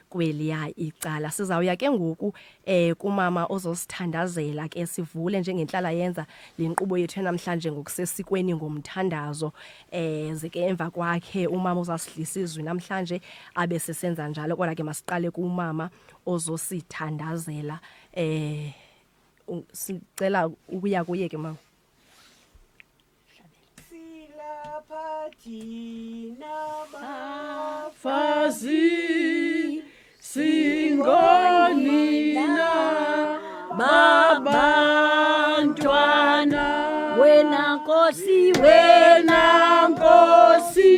kweliya icala. Sizawuya ke ngoku kumama ozosithandazela ke sivule njengenhlala yenza lenqubo yethu namhlanje ngokusesikweni ngomthandazo. Zeke emva kwakhe umama uzasidlisa izwi namhlanje abe sesenza njalo. Kodwa ke masiqale kumama ozosithandazela. Sicela ukuya kuye ke mama. Silaphathina bafazi singonina babantwana wena Nkosi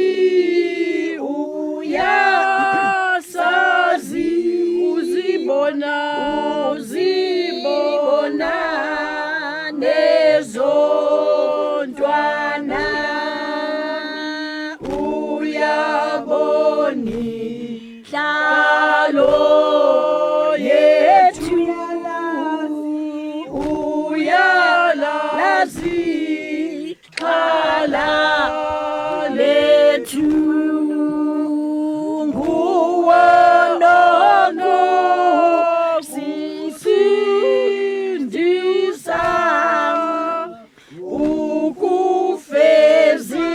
uyasazi uzibona nezontwana uyaboni hlalo yethu uyalazi khala lethu nguwonono sisindisa ukufeza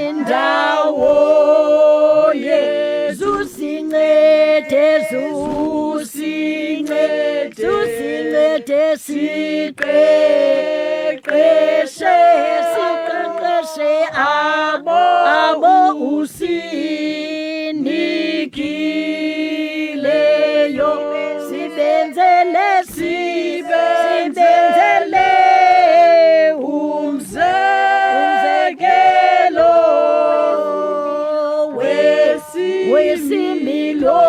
indawo Yesu sincede siqeqeshe abo usinikileyo sibenzele umzekelo wesimilo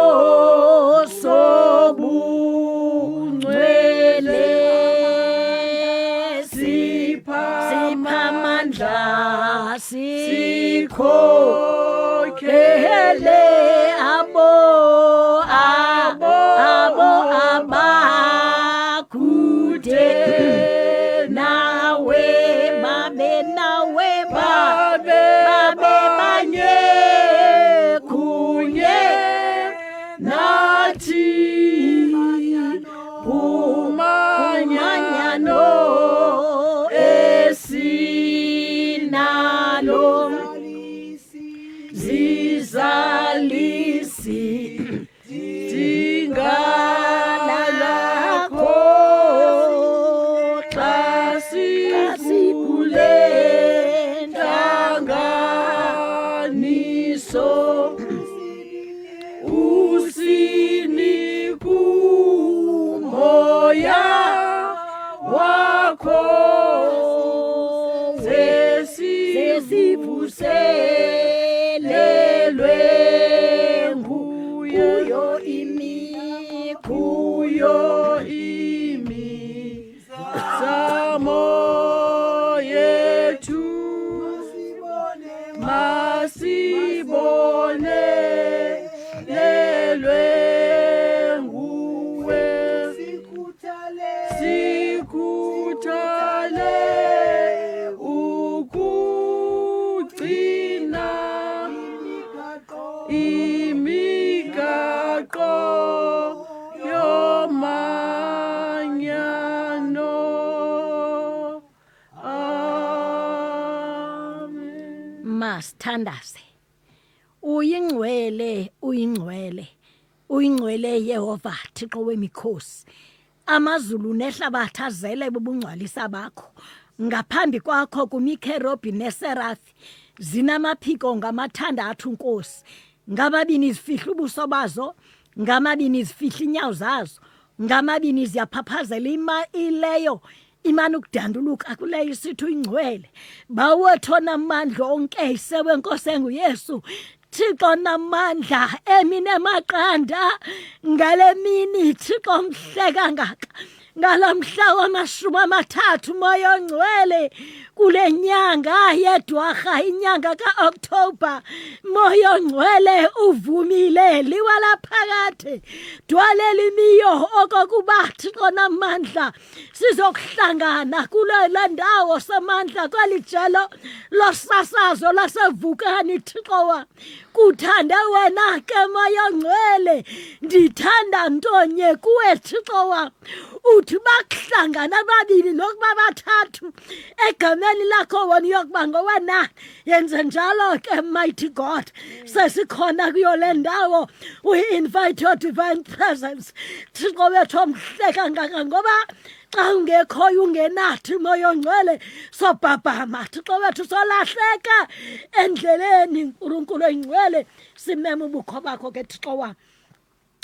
sobungcwele siphamandla sikhokhele abo abakude nawe babe banye kunye nathi umanyano esinalo zizalisi dingalakho xa sikule ntlanganiso usinikumoya wakho sesivuselelwe kuyo imizamo yethu masibonelelwe nguwe sikuthale ukugcina imigaqo yomanyano. Amen. Masithandaze. Uyingcwele Yehova Thixo wemikhosi. Amazulu nehlabathi azele bubungcwalisa bakho. Ngaphambi kwakho kumikherobi neserafi zinamaphiko ngamathandathu Nkosi. Ngababini izifihla ubuso bazo, ngamabini izifihla inyawo zazo, ngamabini ziyaphaphazela ileyo imana ukudanduluka kuleyo isithu ingcwele. Bawetho namandla onke isewe Nkosi enguYesu. Thixo namandla emini emaqanda ngale mini Thixo mhle kangaka ngalamhla wama-30 Moya Ongcwele kule nyanga yeDwarha inyanga kaOctober Moya Ongcwele uvumile liwala phakade dwalela imiyo okokuba Thixo namandla sizokuhlangana kule ndawo samandla kwalijelo losasazo lasevukani Thixo wa kuthanda wena ke Moya Ongcwele ndithanda ntonye kuwe Thixo wa uthi bakuhlangana ababili nokuba bathathu egameni lakho wona yokuba ngowena yenze njalo ke mighty God sesikhona kuyo le ndawo we invite your divine presence Thixo wethu omhle kangaka ngoba xa ungekhoyo ungenathi Moya Ongcwele sobhabhama Thixo wethu solahleka endleleni uNkulunkulu oyingcwele simema ubukho bakho ke Thixo wami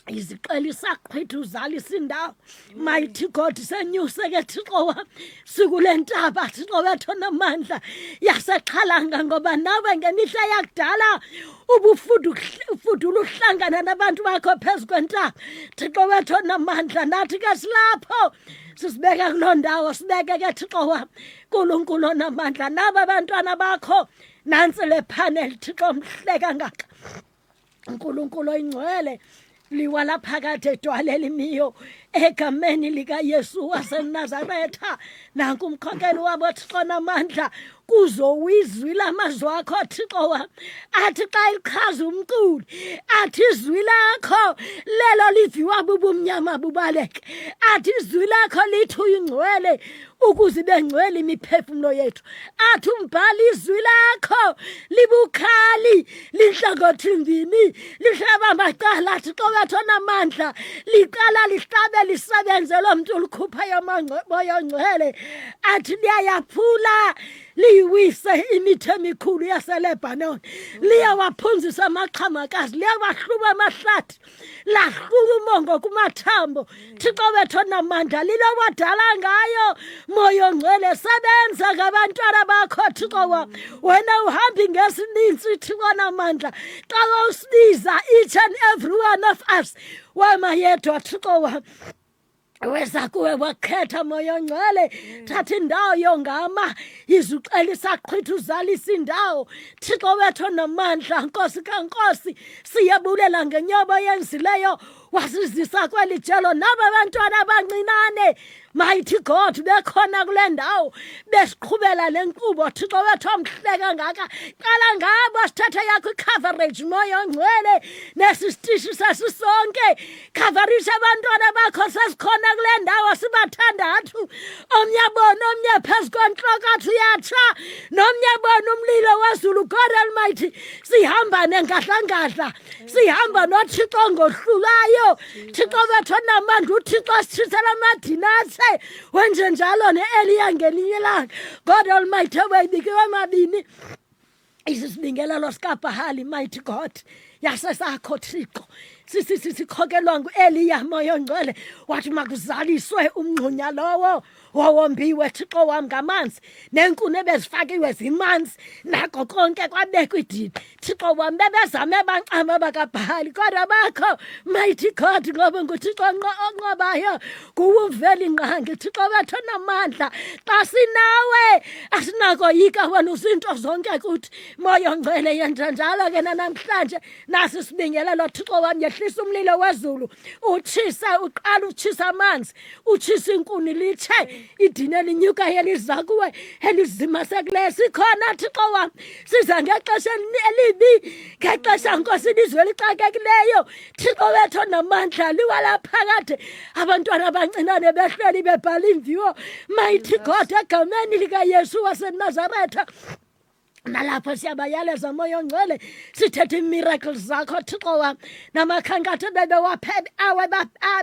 iziqeli saqhwitha uzalisa indawo mighty God senyuse ke Thixo wami sikulentaba Thixo wethu namandla yaseqhalanga ngoba nawe ngemihla yakudala ubufudula uhlangana nabantu bakho phezukwentaba Thixo wethu namandla nathi ke silapho sisibeka kulondawo sibeke ke Thixo wami uNkulunkulu namandla naba abantwana bakho nansi le panel Thixo mhle kangaka uNkulunkulu oyingcwele liwala phakade dwalela imiyo egameni lika Yesu waseNazaretha nanku umkhokheli wabo Thixo namandla kuzowizwi lamazwi akho Thixo wami athi xa ichaza umculi athi izwi lakho lelo liviwa bubumnyama bubaleke athi izwi lakho lithi uyingcwele ukuze bengcwele imiphefumulo yethu athi umbhali izwi lakho libukhali lihlangothi ndini lihlaba amacala Thixo wethu namandla liqala lihlabe lisebenze lo muntu likhupha Moya Ongcwele athi liyayaphula liyiwise imithe emikhulu yaseLebanon liyawaphunzisa amaqhamakazi liyawahluba amahlathi lahluba umongo kumathambo Thixo wethu namandla lilowadala ngayo Moya Ongcwele sebenza ngabantwana bakho Thixo wami wena uhambi ngesininzi Thixo namandla xa usibiza each and every one of us wema yedwa Thixo wami weza kuwe wakhetha Moya Ongcwele thatha indawo yongama izuqeli saqhwitha uzalisa indawo Thixo wethu namandla Nkosi kaNkosi siyabulela ngenyobo yenzileyo wasizisa kwelijelo naba abantwana abancinane mighty God bekhona kule ndawo besiqhubela lenkqubo Thixo wethu omhle kangaka qala ngabo sithathe yakho coverage Moya Ongcwele nesisitishi sasisonke coverage abantwana bakho sesikhona kule ndawo sibathandathu omnyabona omnye phezu kwenhlokathu yatsha nomnyabona umlilo wezulu God Almighty sihamba nengadlangadla sihamba noThixo ngohlulayo Thixo wethu namandla uThixo sithisela amadinathi wenje njalo neEliya ngelinye ilanga God Almighty wayibike amabini isibingela loSkabhali mighty God yasesakho Thixo sikhokelwa nguEliya Moya Ongcwele wathi makuzaliswe umngxunya lowo wawombiwe Thixo wami ngamanzi nenkuni ebezifakiwe zimanzi nako konke kwabekwa idini Thixo wami bebezame banqama bakaBhali kodwa bakho mighty God ngoba nguThixo onqobayo kuwuvela inqangi Thixo wethu namandla xa sinawe asinako yika wena uzinto zonke kuthi Moya Ongcwele yenza njalo ke namhlanje nasi sibingelelo Thixo wami yehlisa umlilo wezulu utshisa uqala utshisa amanzi utshisa inkuni lithe idine linyuka yeliza kuwe elizima sekule sikhona Thixo wami siza ngexesha elibi ngexesha Nkosi ilizwe lixakekileyo Thixo wethu namandla liwala phakade abantwana abancinane behleli bebhala imviwo mighty God egameni lika Yesu waseNazaretha nalapho siyabayaleza Moya Ongcwele sithethe miracles zakho Thixo wami namakhankatha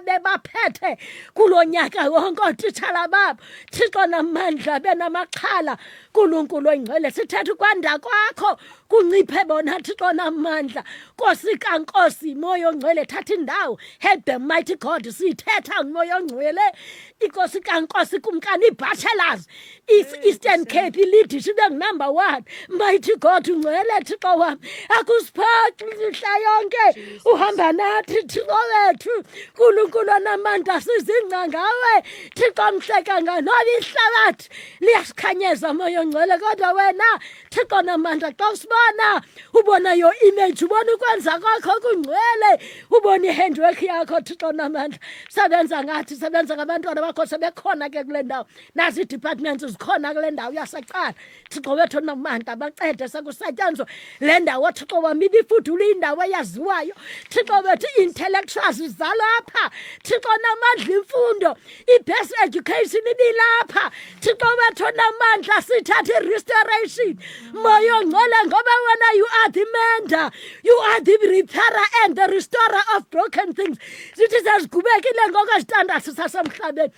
bebaphethe kulonyaka wonke otitshala babo Thixo namandla benamaqhala uNkulunkulu oyingcwele sithetha ukwanda kwakho kunciphe bona Thixo namandla Nkosi kaNkosi moya ongcwele thatha indawo help the mighty God sithetha ngomoya ongcwele inkosi kaNkosi kumkani bachelors Eastern Cape leadership number 1 mighty God ungcwele Thixo wami akusiphathi mhla yonke uhamba nathi Thixo wethu uNkulunkulu namandla sizingca ngawe Thixo mhleka nganoba ihlabathi liyasikhanyeza moya ongcwele kodwa wena Thixo namandla xa usibona ubona your image ubona ukwenza kwakho kungcwele ubona ihandwork yakho Thixo namandla sebenza ngathi sebenza ngabantwana bakho sebekhona ke kule ndawo nazi departments zikhona kule ndawo yasaqala Thixo wethu namandla bacede sekusetyenzwa le ndawo Thixo wami ibifudula indawo eyaziwayo Thixo wethu intellectuals zalapha Thixo namandla imfundo ibest education ibilapha Thixo wethu namandla sithatha restoration moya ongcwele ngoba wena you are the mender you are the repairer and the restorer of broken things sithi sazigubekile ngokwestandards sasemhlabeni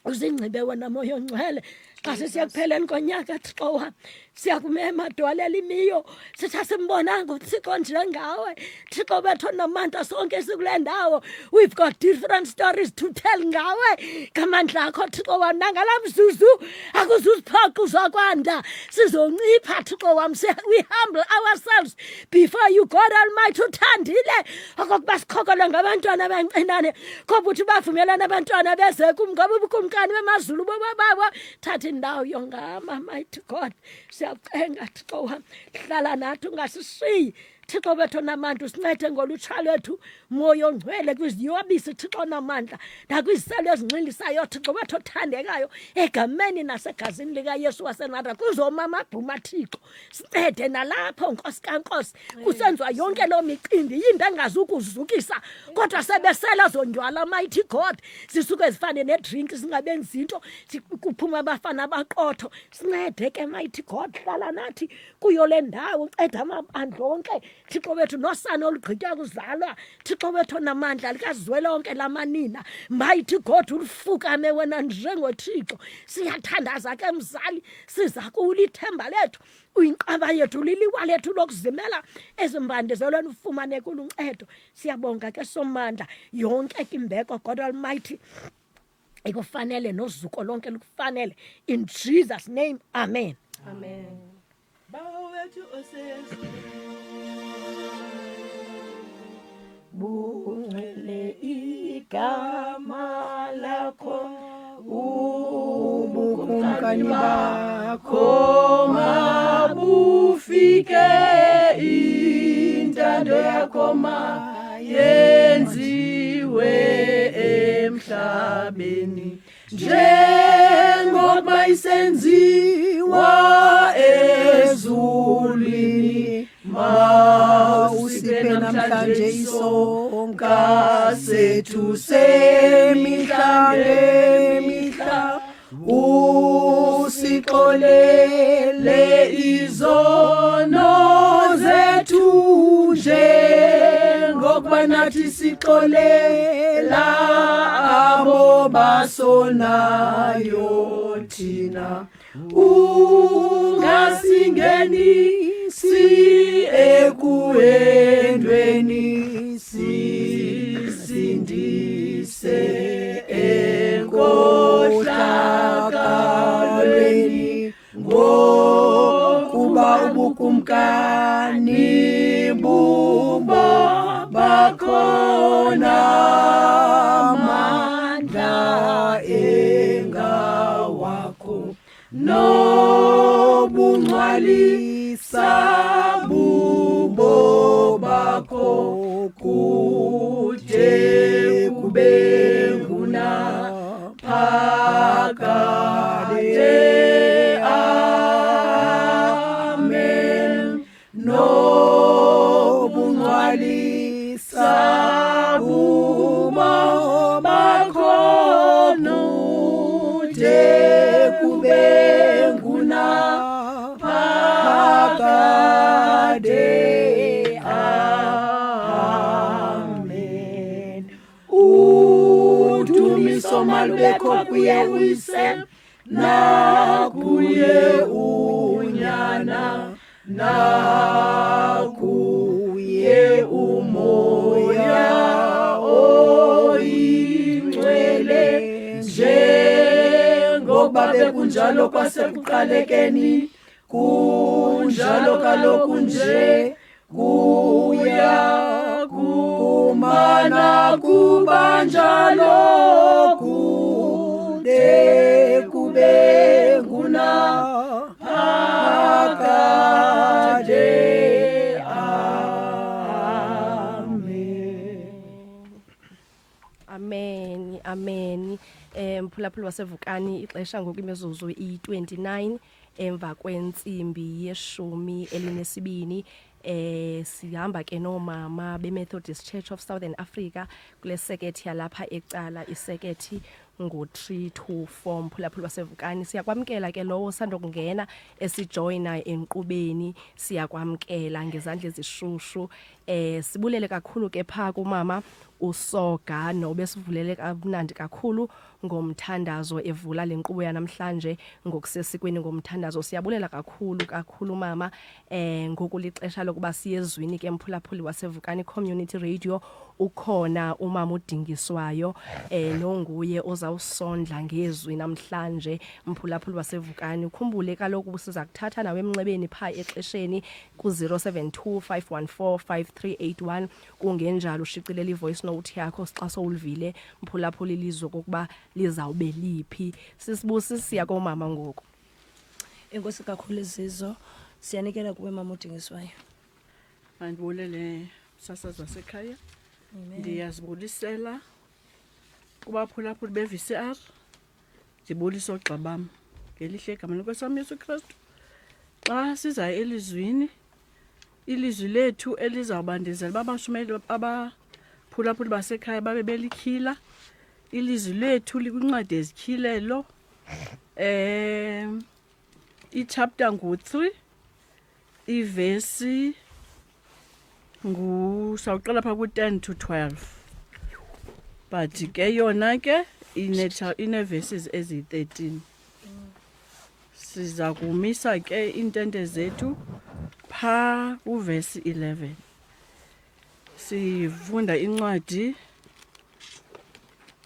uzingcibe wena moya ongcwele xa siyakupheleni konyaka Thixo wami siyakumema dwalela imiyo sitha simbonanga uThixo njengawe Thixo bethu namandla sonke sikule ndawo we've got different stories to tell ngawe ngamandla akho Thixo wami nangalamzuzu akuzuziphoqa uzokwanda sizoncipha Thixo wami we humble ourselves before you God Almighty uthandile okokuba sikhokole ngabantwana abancinane ngoba uthi bavumelana abantwana beze kumngoba ubukumkani bemazulu bobabo thatha indawo yongama mighty God siyacenga Thixo wami hlala nathi ungasishiyi Thixo bethu namandla usincede ngolutsha lwethu moya ongcwele kwiziyobisi Thixo namandla nakwiziselo ezinxilisayo Thixo wethu othandekayo egameni nasegazini lika Yesu waseNazareth kuzomama bhuma Thixo sincede nalapho Nkosi kaNkosi kusenziwa yonke lo miqimbi yinto engazukuzukisa kodwa sebesela zonjwala mighty God sisuke zifane nedrink singabenzi into kuphuma abafana abaqotho sincede ke mighty God hlala nathi kuyo le ndawo uncede amabandla onke Thixo wethu nosana olugqitya kuzalwa Thixo wethu namandla likazwele onke lamanina mighty God ulifukame wena njengoThixo siyathandaza ke mzali siza kulithemba lethu uyinqaba yethu liliwa lethu lokuzimela ezimbandezelweni ufumane kuluncedo siyabonga ke somandla yonke imbeko God Almighty ikufanele nozuko lonke lukufanele in Jesus name amen Amen. Bawethu osezulu bungcwele igama lakho ubukumkani bakho mabufike intando yakho mayenziwe emhlabeni njengoba isenziwa ezulwini mawusiphe namhlanje isonka sethu semihla ngemihla usixolele izono zethu njengokuba nathi sixolela abo basonayo thina ungasingenisi ekuhendweni sisindise enkohlakalweni ngokuba ubukumkani bubo bakhona amandla engawakho nobungcwalisa bubo bakho kude kube nguna phakade amen nobungcwalisa bubo bakho kude kube nguna phakade amen udumiso malubekho kuye uyise nakuye unyana nakuye umoya oyingcwele njengoba bekunjalo kwasekuqalekeni kunjalo kaloku nje kuya kumana kuba njalo kude kube nguna phakade Amen, amen. Mphulaphuli wasevukani ixesha ngoku imizuzu i-29 emva kwentsimbi yeshumi elinesibini. Sihamba ke nomama beMethodist Church of Southern Africa kule sekethi yalapha ecala isekethi ngo-3 to 4. Mphulaphuli wasevukani siyakwamkela ke lowo sandokungena esijoyina enqubeni, siyakwamkela ngezandla ezishushu. Sibulele kakhulu ke pha kumama uSoga nobe sivulele kamnandi kakhulu ngomthandazo evula lenkqubo yanamhlanje ngokusesikweni ngomthandazo. Siyabulela kakhulu mama ngokulixesha lokuba siyezwini ke mphulaphuli wasevukani Community Radio. Ukhona umama udingiswayo nonguye ozawusondla ngezwi namhlanje mphulaphuli wasevukani. Ukhumbule kaloku siza kuthatha nawe emnxebeni pha exesheni ku-0725145381 kungenjalo ushiqilela ivoice note yakho xa sowulivile mphulaphuli lizwe kokuba lizawube liphi. Sisibusisiya komama ngoku. Enkosi kakhulu izizwe siyanikela kuwe mama udingiswayo. Mandibulele sasazi wasekhaya. Ndiyazibulisela kubaphulaphuli be-VCR. Ndibulisa oogxa bam ngelihle igama lenkosi yam Yesu Kristu. Xa siza elizwini, ilizwi lethu elizawubandezela babashumeli abaphulaphuli basekhaya babe belikhila. Ilizwi lethu likwincwadi ezityhilelo i-chapter ngu-3 ivesi sawuqala pha ku-10 to 12, but ke yona ke ine-verses eziyi-13. Siza kumisa ke iintente zethu pha kuvesi 11. Sifunda incwadi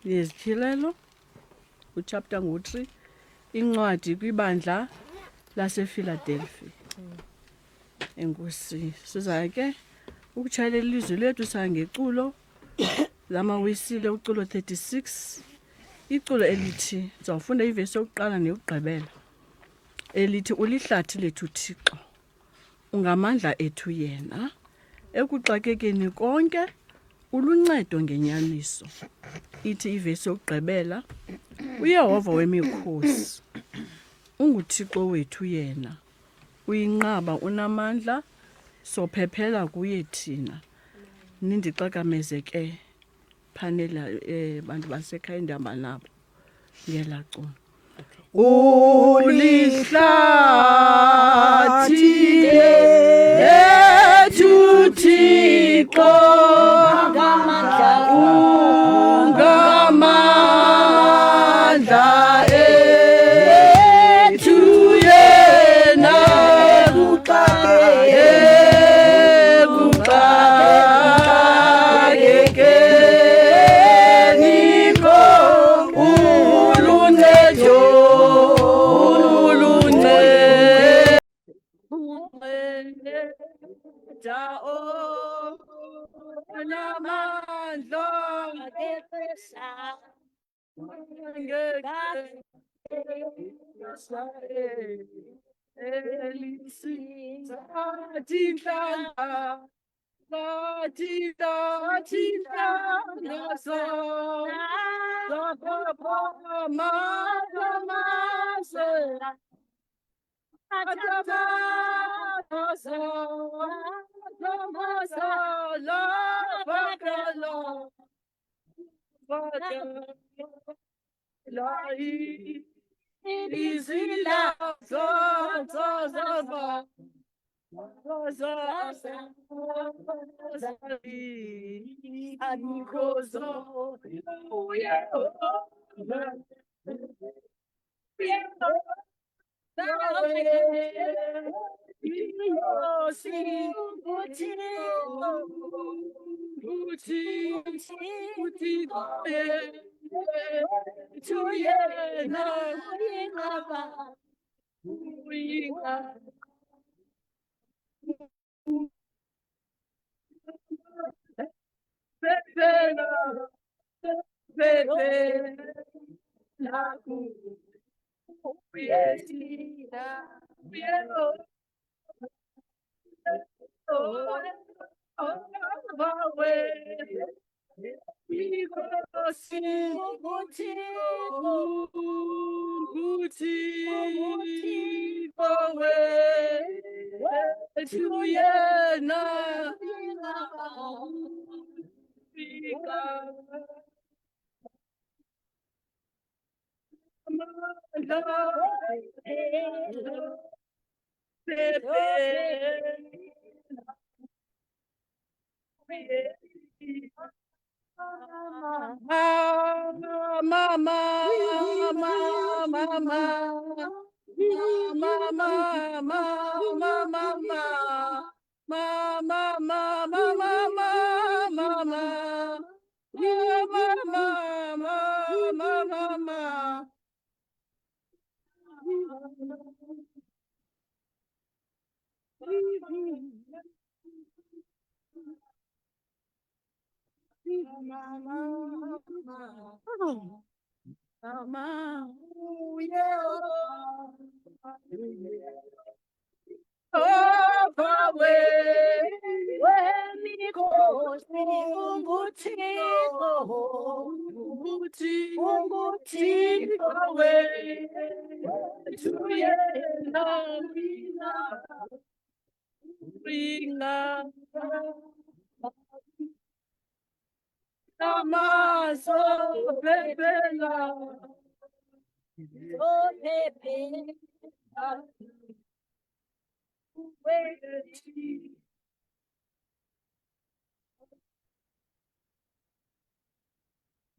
yezityhilelo uchapter ngu-3, incwadi kwibandla lasePhiladelphia. Enkosi siza ke ukutshayela ilizwi lethu sangeculo lamawisile uculo 36, iculo elithi sizawufunda ivesi yokuqala neyokugqibela elithi ulihlathi lethu Thixo, ungamandla ethu yena, ekuxakekeni konke uluncedo ngenyaniso. Ithi ivesi yokugqibela uYehova wemikhosi unguThixo wethu yena, uyinqaba unamandla, sophephela kuye thina. Nindixakameze ke phanela bantu basekhaya ndihamba nabo ngelaculo. ulihlathi lethu Thixo ungamandla ethu yena ekuxakekeni uluncedo onamandla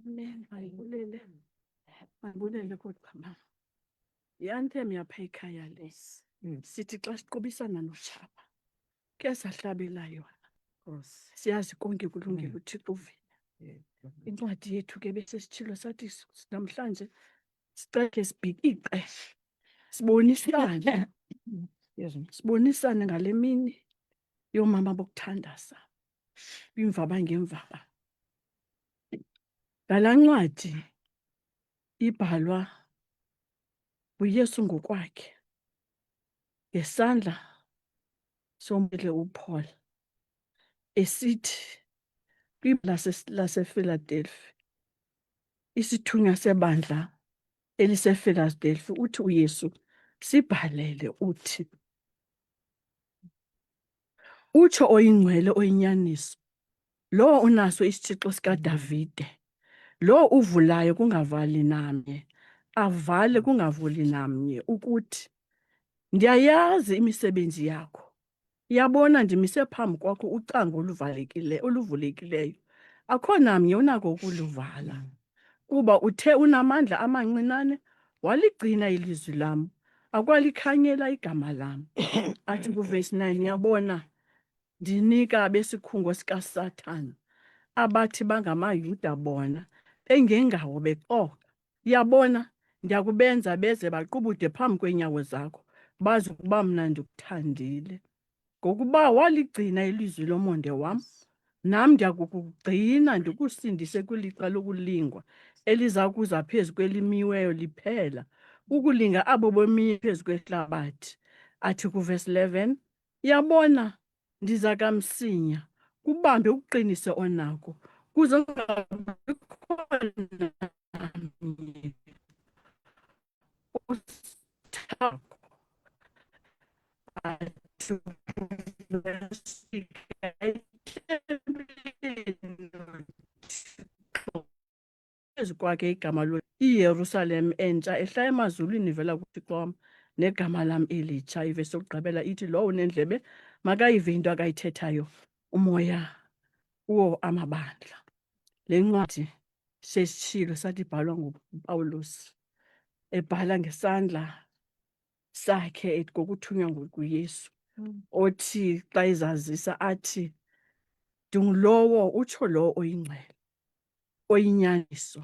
Amen. Mayibulele. Mayibulele kodwa mama. Yanthem yapha ekhaya le. Sithi xa siqobisana notshaba. Ke sahlabela yona. Siyazi konke kulungile uThixo uvile. Incwadi yethu ke bese sitshilo sathi namhlanje sicele sibhike ixesha. Sibonisane. Sibonisane ngale mini yomama bokuthandaza. Imvaba ngemvaba. Ngala ncwadi ibhalwa uYesu ngokwakhe ngesandla sombele uPaul esithi lasePhiladelphia isithunywa sebandla elisePhiladelphia uthi uYesu sibhalele uthi utsho oyingcwele oyinyaniso lo unaso isithixo sikaDavide lo uvulayo kungavali namnye avale kungavuli namnye ukuthi ndiyayazi imisebenzi yakho yabona ndimise phambi kwakho ucango oluvulekileyo akho namnye unako ukuluvala kuba uthe unamandla amancinane waligcina ilizwi lam akwalikhanyela igama lam athi kuverse 9 yabona ndinika abesikhungo sikaSathane abathi bangamayuda bona bengengawo bexoka yabona ndiyakubenza beze baqubude phambi kwenyawo zakho bazi ukuba mna ndikuthandile ngokuba waligcina ilizwi lomonde wam nam ndiyakukugcina ndikusindise kwilixa lokulingwa eliza kuza phezu kwelimiweyo liphela ukulinga abo bomiye phezu kwehlabathi athi kuverse 11 yabona ndiza kamsinya kubambe uqinise onako kuze ungabikho namnye usithako athi phezu kwakhe igama lo iYerusalem entsha ehla emazulwini ivela kuThixo wam negama lam elitsha ivesi yokugqibela ithi lowo unendlebe makayive into akayithethayo umoya kuwo amabandla le ncwadi sesitshilo sathi ibhalwa nguPawulos ebhala ngesandla sakhe ngokuthunywa nguYesu, othi xa ezazisa athi ndingulowo, utsho lowo oyingcwele, oyinyaniso,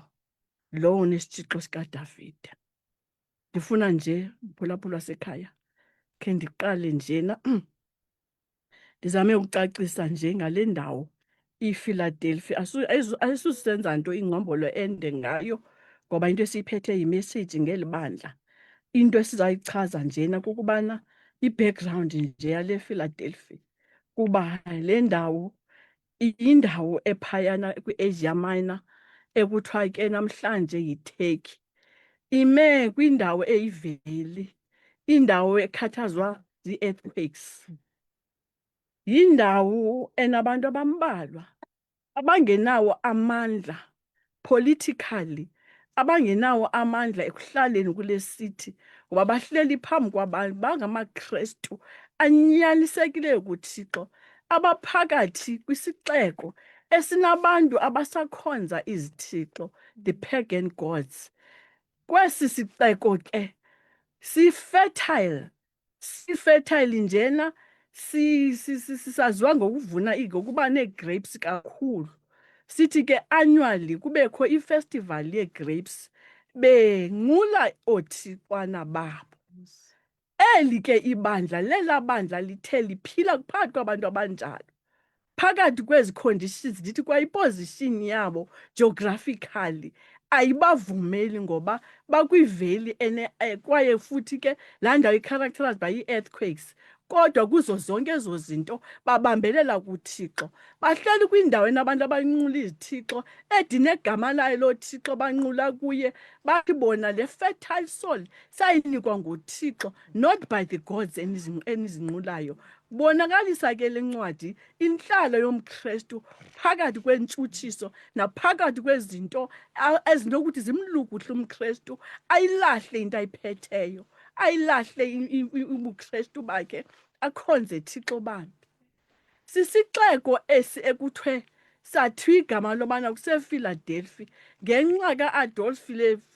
lowo unesitshixo sikaDavida. Ndifuna nje mphulaphula wasekhaya khe ndiqale njena ndizame ukucacisa nje ngale ndawo iPhiladelphia. Ayisusenza nto ingcombolo ende ngayo, ngoba into esiyiphethe yimeseyiji ngeli bandla. Into esizayichaza njena kukubana i-background nje yale Philadelphia, kuba le ndawo iyindawo ephayana kwi-Asia Minor ekuthiwa ke namhlanje yiTurkey. Ime kwindawo eyiveli, indawo ekhathazwa zii-earthquakes, yindawo enabantu abambalwa abangenawo amandla politically, abangenawo amandla ekuhlaleni kule sithi, ngoba bahleli phambi kwabantu bangamaKrestu anyanisekileyo kuThixo, abaphakathi kwisixeko esinabantu abasakhonza izithixo, the pagan gods. Kwesi sixeko ke si-fertile njena, saziwa ngokuvuna ngokuba nee-grapes kakhulu. Sithi ke annually kubekho ifestival yee-grapes, benqula oothixwana babo. Eli ke ibandla lela bandla lithe liphila phakathi kwabantu abanjalo, phakathi kwezi conditions, ndithi kwa iposition yabo geographically ayibavumeli, ngoba bakwiveli kwaye futhi ke laa ndawo i-characterized by ii-earthquakes. Kodwa kuzo zonke ezo zinto babambelela kuThixo. Bahleli kwindawo enabantu abanqula izithixo, edinegama layo loo Thixo banqula kuye. Bathi bona le fertile soil sayinikwa nguThixo, not by the gods enizinqulayo. Bonakalisa ke le ncwadi intlalo yomKrestu phakathi kwentshutshiso naphakathi kwezinto ezinokuthi zimlukuhle umKrestu, ayilahle into ayiphetheyo, ayilahle ubuKrestu bakhe, akhonze Thixo bambi. Sisixeko esi ekuthiwe sathiywa igama lobana kusePhiladelphia ngenxa kaAdolf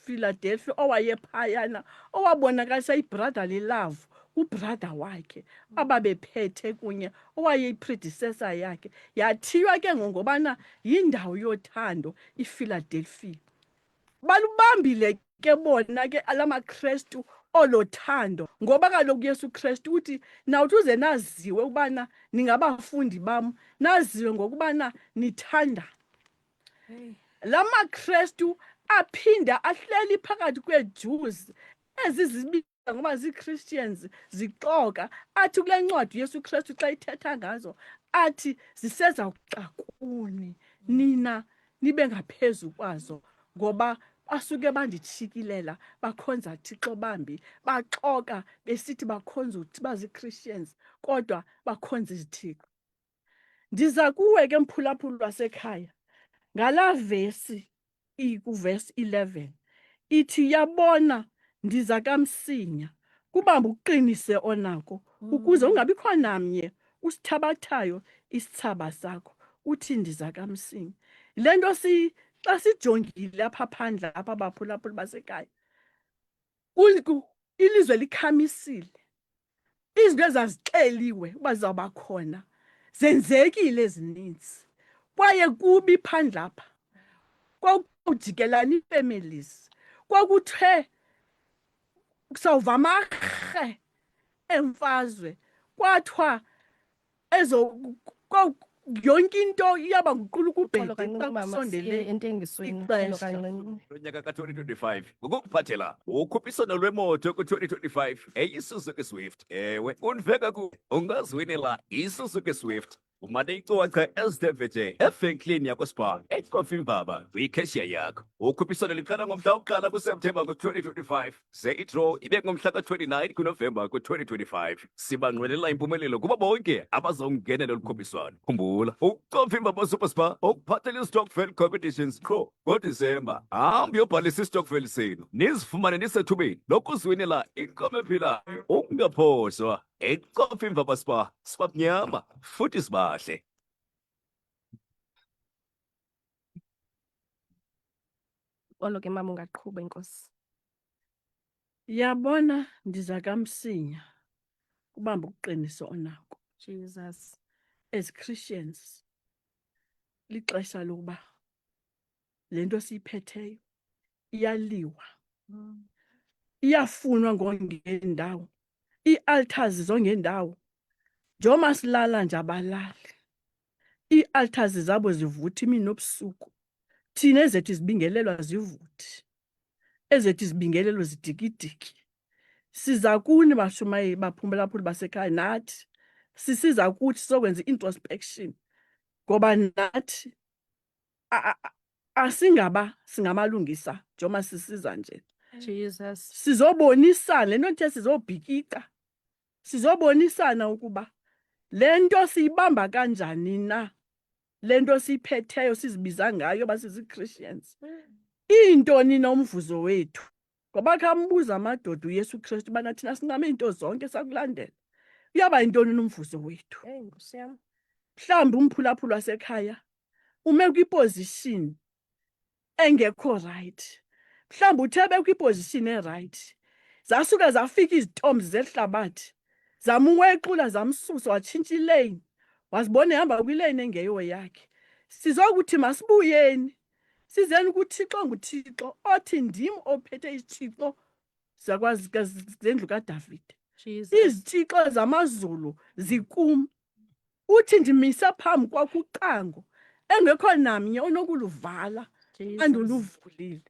Philadelphia owayephayana, owabonakalisa i-brotherly love ubrother wakhe ababephethe kunye, owayeyi-predecessor yakhe. Yathiywa ke ngobana yindawo yothando iPhiladelphia. Balubambile ke bona ke alamaKrestu olothando, ngoba kaloku uYesu Krestu uthi nawuthi uze naziwe ukubana ningabafundi bam, naziwe ngokubana nithanda. LamaKrestu aphinda ahleli phakathi kweJews ezi zibiza ngoba zii-Christians, zixoka. Athi kule ncwadi uYesu Krestu xa ithetha ngazo, athi ziseza kuxakuni nina nibe ngaphezu kwazo, ngoba basuke banditshikilela bakhonza Thixo bambi, baxoka besithi bakhonza uthi bazii-Christians kodwa bakhonza izithixo. Ndiza kuwe ke mphulaphuli wasekhaya ngalaa vesi ikuvesi 11 ithi, yabona ndiza kamsinya, kubamba uqinise onako, ukuze ungabikho namnye usithabathayo isithaba sakho. Uthi ndiza kamsinya. Le nto xa sijongile apha phandle apha baphulaphuli basekhaya, ilizwe likhamisile, izinto ezazixeliwe uba zizawuba khona zenzekile ezininzi, kwaye kubi phandle apha. Kwakujikelana ii-families, kwakuthe kusawuva amarhe emfazwe, kwathiwa yonke into iyaba nguqulukubhede xa kusondele ixesha. Lonyaka ka-2025 ngokukuphathela ukhuphiswano lwemoto ku-2025 eyi-Suzuki Swift. Ewe, undive kakuhle, ungaziwinela iSuzuki Swift. Umane icwaka ezidevete evenkileni yakwaSpar eCofimvaba kwikheshi yakho. Ukhuphiswano liqala ngomhla wokuqala kuSeptemba ku-2025, ze idraw ibe ngomhla ka-29 kuNovemba ku-2025. Sibanqwelela impumelelo kubo bonke abazongenela olu khuphiswano. Khumbula, uCofimvaba Superspar ukuphathela i-Stokvel competitions qho ngoDisemba. Hambi uyobhalisa i-Stokvel senu nizifumane nisethubeni lokuziwinela inkomo ephilayo. Ungaphoswa. eCofimvaba Spa, sibamnyama futhi sibahle. Olo ke mama ungaqhuba, Nkosi. Yabona ndiza kamsinya kubamba uqiniso onako. Jesus. As Christians lixesha lokuba lento siyiphetheyo iyaliwa. Iyafunwa ngongendawo. Ii-altars zongendawo. Njoma silala nje abalali. Ii-altars zabo zivuthi imini nobusuku. Thina ezethu izibingelelwa zivuthi. Ezethu izibingelelo zidikidiki. Siza kuni bashumayeli baphumelaphuli basekhaya nathi. Sisiza kuthi sokwenza introspection. Ngoba nathi asingaba singamalungisa njoma sisiza nje. Jesus. Sizobonisana lento nje sizobhikika. Sizobonisana ukuba lento siyibamba kanjani na. Lento siphetheyo sizibiza ngayo basizi Christians. Intoni nomvuzo wethu. Ngoba khambuza amadoda uYesu Kristu bana thina sinqame into zonke sakulandela. Uyaba intoni nomvuzo wethu. Hey Nkosi yami. Mhlawumbe umphulaphula wasekhaya ume kwiposition engekho right. Mhlawumbe uthebe kwiposition eright. Zasuka zafika izitombi zehlabathi. Zamwequla zamsusa watshintsha ilane. Wazibona ehamba kwilane engeyo yakhe. Sizokuthi masibuyeni. Sizeni kuThixo nguThixo othi ndim ophethe isithixo zakwazi zendlu kaDavid. Jesus. Izithixo zamazulu zikum. Uthi ndimisa phambi kwakho uqango engekho namnye onokuluvala xa ndiluvulile.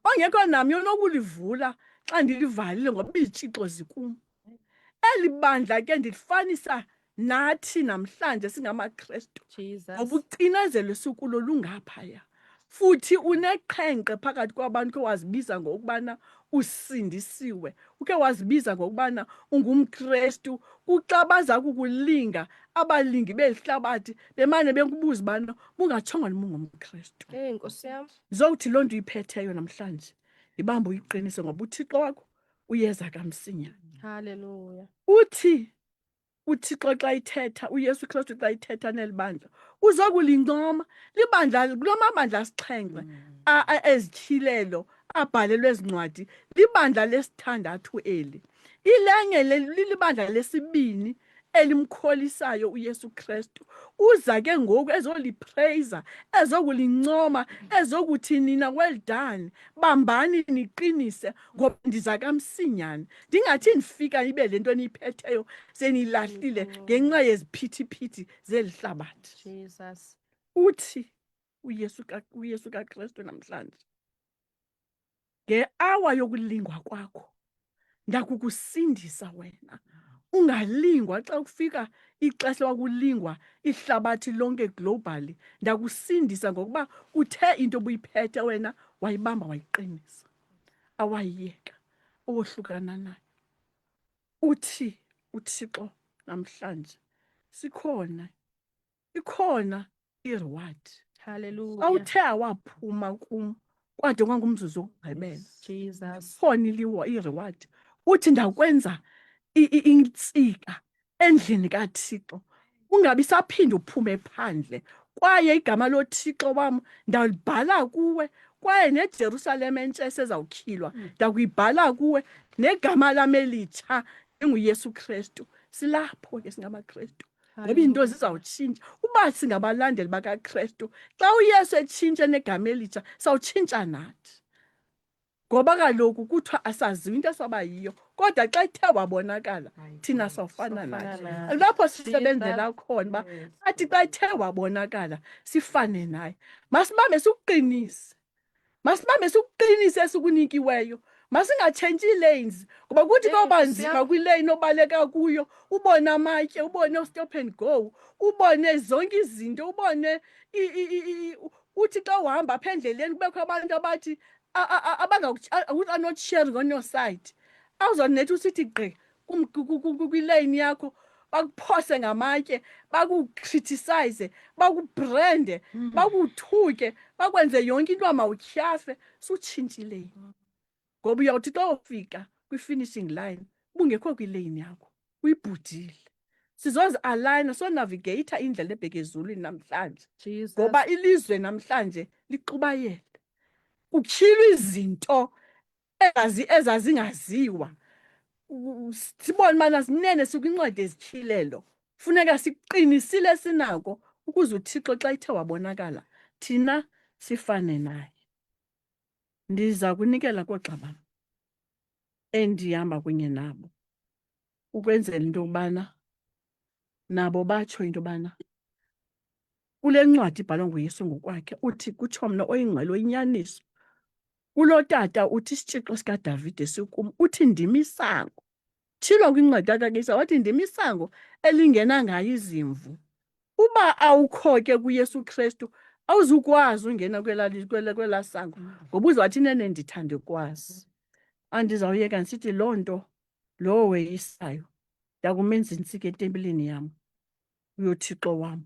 Ongekho namnye onokulivula xa ndilivalile ngoba izithixo zikum. Eli bandla ke ndilifanisa nathi namhlanje singamaKristu. Jesus. Ngoba ucinezelo sukulo lungaphaya. Futhi uneqhenqe phakathi kwabantu owazibiza ngokubana usindisiwe. Uke wazibiza ngokubana ungumKristu. Kuxa baza kukulinga abalingi behlabathi bemane bekubuza bana bungatshonga ngumKristu. Hey Nkosi yami. Zokuthi lonto uyiphetheyo namhlanje ibamba uyiqinise ngoba uThixo wakho uyeza kamsinya. Hallelujah. Uthi uThixo xa ithetha uYesu Kristu xa ithetha nelibandla uzokulincoma libandla kulamabandla asixhenxe ezityhilelo abhalelwe ezincwadi libandla lesithandathu eli ilenye lilibandla lesibini elimkholisayo uYesu Kristu uza ke ngoku ezolipraise ezokulincoma ezokuthi nina well done bambani niqinise ngoba ndiza kamsinyane ndingathi ndifika ibe lento niyiphetheyo senilahlile ngenxa yeziphithiphithi zelihlabathi. Jesus. Uthi uYesu kaKristu namhlanje ngeawa yokulingwa kwakho ndakukusindisa wena ungalingwa xa kufika ixesha wakulingwa ihlabathi lonke globally ndakusindisa ngokuba uthe into obuyiphethe wena wayibamba wayiqinisa awayiyeka owohlukana nayo. Uthi uThixo namhlanje ikhona ireward. Hallelujah. Awuthe awaphuma kum kwade kwangumzuzu wokugqibela. Jesus. Khona ireward. Uthi ndakwenza intsika endlini kaThixo ungabi saphinda uphume phandle kwaye igama loThixo wam ndalibhala kuwe kwaye neJerusalem entsha esezawukhilwa ndakuyibhala kuwe negama lami elitsha enguYesu Kristu. Silapho ke singamaKristu ngoba into zizawutshintsha uba singabalandeli bakaKristu xa uYesu etshintshe negama elitsha sawutshintsha nathi ngoba kaloku kuthiwa asaziwa into esaba yiyo kodwa xa ethe wabonakala thina sawufana naye. Lapho sisebenzela khona uba athi xa ethe wabonakala sifane naye. Masibambe sikuqinise esikunikiweyo masingatshentshi lanes ngoba kuthi kuba nzima kwilane obaleka kuyo ubone amatye ubone stop and go ubone zonke izinto ubone uthi xa uhamba apha endleleni kubekho abantu abathi are not sharing on your side. Awuzonethi usithi gqi kwilane yakho bakuphose ngamatye bakukriticize bakubrande bakuthuke bakwenze yonke into amawutyhafe sutshintshile ngoba uyawuthi xa ufika kwi-finishing line bungekho kwilane yakho uyibhudile. Sizozi-aligna sonavigeyitha indlela ebheke ezulwini namhlanje ngoba ilizwe namhlanje lixubayele kutyhilwa izinto ezazingaziwa. Sibona mana sinene sikwincwadi ezityhilelo. Funeka siqinisile sinako ukuze uThixo xa ithe wabonakala thina sifane naye. Ndiza kunikela koogxa bam endihamba kunye nabo ukwenzela into yokubana nabo batsho into yobana kule ncwadi ibhalwe nguYesu ngokwakhe uthi kutsho mna oyingcwele inyaniso. Kulo tata uthi isitshixo sikaDavide sikum, uthi ndim isango. Tshilo kwincwadi kaKayisa wathi ndim isango elingena ngayo izimvu. Uba awukho ke kuYesu Kristu awuzukwazi ungena kwela sango ngoba uzwathi nene ndithande kwazi. Andizawuyeka ndisithi loo nto lowo weyisayo ndakumenza intsika etempileni yam uyoThixo wam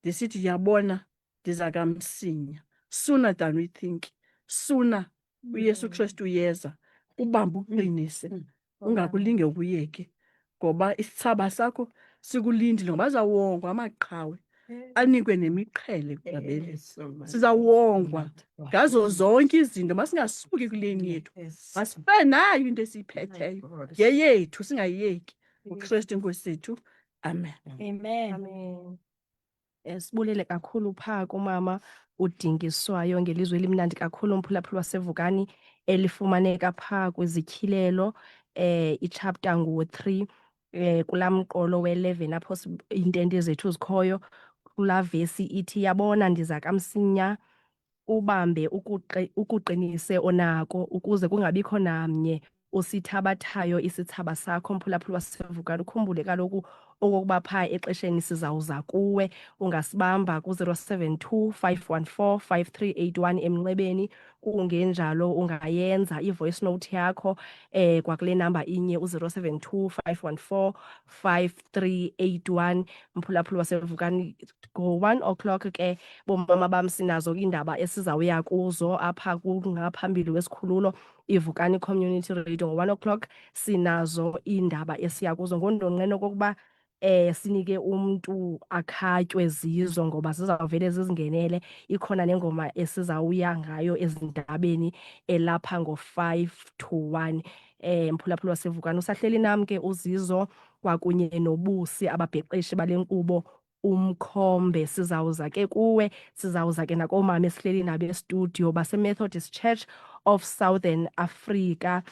ndisithi yabona ndiza kamsinya sooner than we think. Sooner uYesu Kristu uyeza ubambe uqinise ungakulinge ukuyeke ngoba isithaba sakho sikulindile ngoba azawongwa amaqhawe anikwe nemiqhele ekugqibeleni. Sizawongwa ngazo zonke izinto masingasuki kuleni yethu masibe nayo into esiyiphetheyo yeyethu singayiyeki. uKristu inkosi yethu. Amen. Amen. Sibulele kakhulu phaa kumama uDingiswayo ngelizwe elimnandi kakhulu umphulaphula wasevukani elifumaneka phaa kwizityhilelo ichapter ngu-3 kulaa mqolo we-11 apho iintente zethu zikhoyo kulaa vesi ithi yabona ndiza kamsinya ubambe ukuqinise onako ukuze kungabikho namnye usithabathayo isithaba sakho mphulaphula wasevukani. Ukhumbule kaloku okokuba phaa exesheni sizawuza kuwe ungasibamba ku-072 514 5381 emnxebeni. Kungenjalo ungayenza i-voice note yakho kwakule namba inye u-072 514 5381 mphulaphula wasevukani. Ngo-1 o'clock ke bomama bam sinazo iindaba esizawuya kuzo apha kungaphambili wesikhululo iVukani Community Radio. Ngo-1 o'clock sinazo iindaba esiya kuzo ngondonqeno kokuba sinike umntu akhatywe zizo ngoba zizawuvele zizingenele. Ikhona nengoma esizawuya ngayo ezindabeni elapha ngo-5 to 1 mphulaphula wasevukani. Usahleli nam ke uZizo kwakunye noBusi ababhexeshi bale nkqubo umkhombe. Sizawuza ke kuwe, sizawuza ke nakoomama esihleli nabo estudio base-Methodist Church of Southern Africa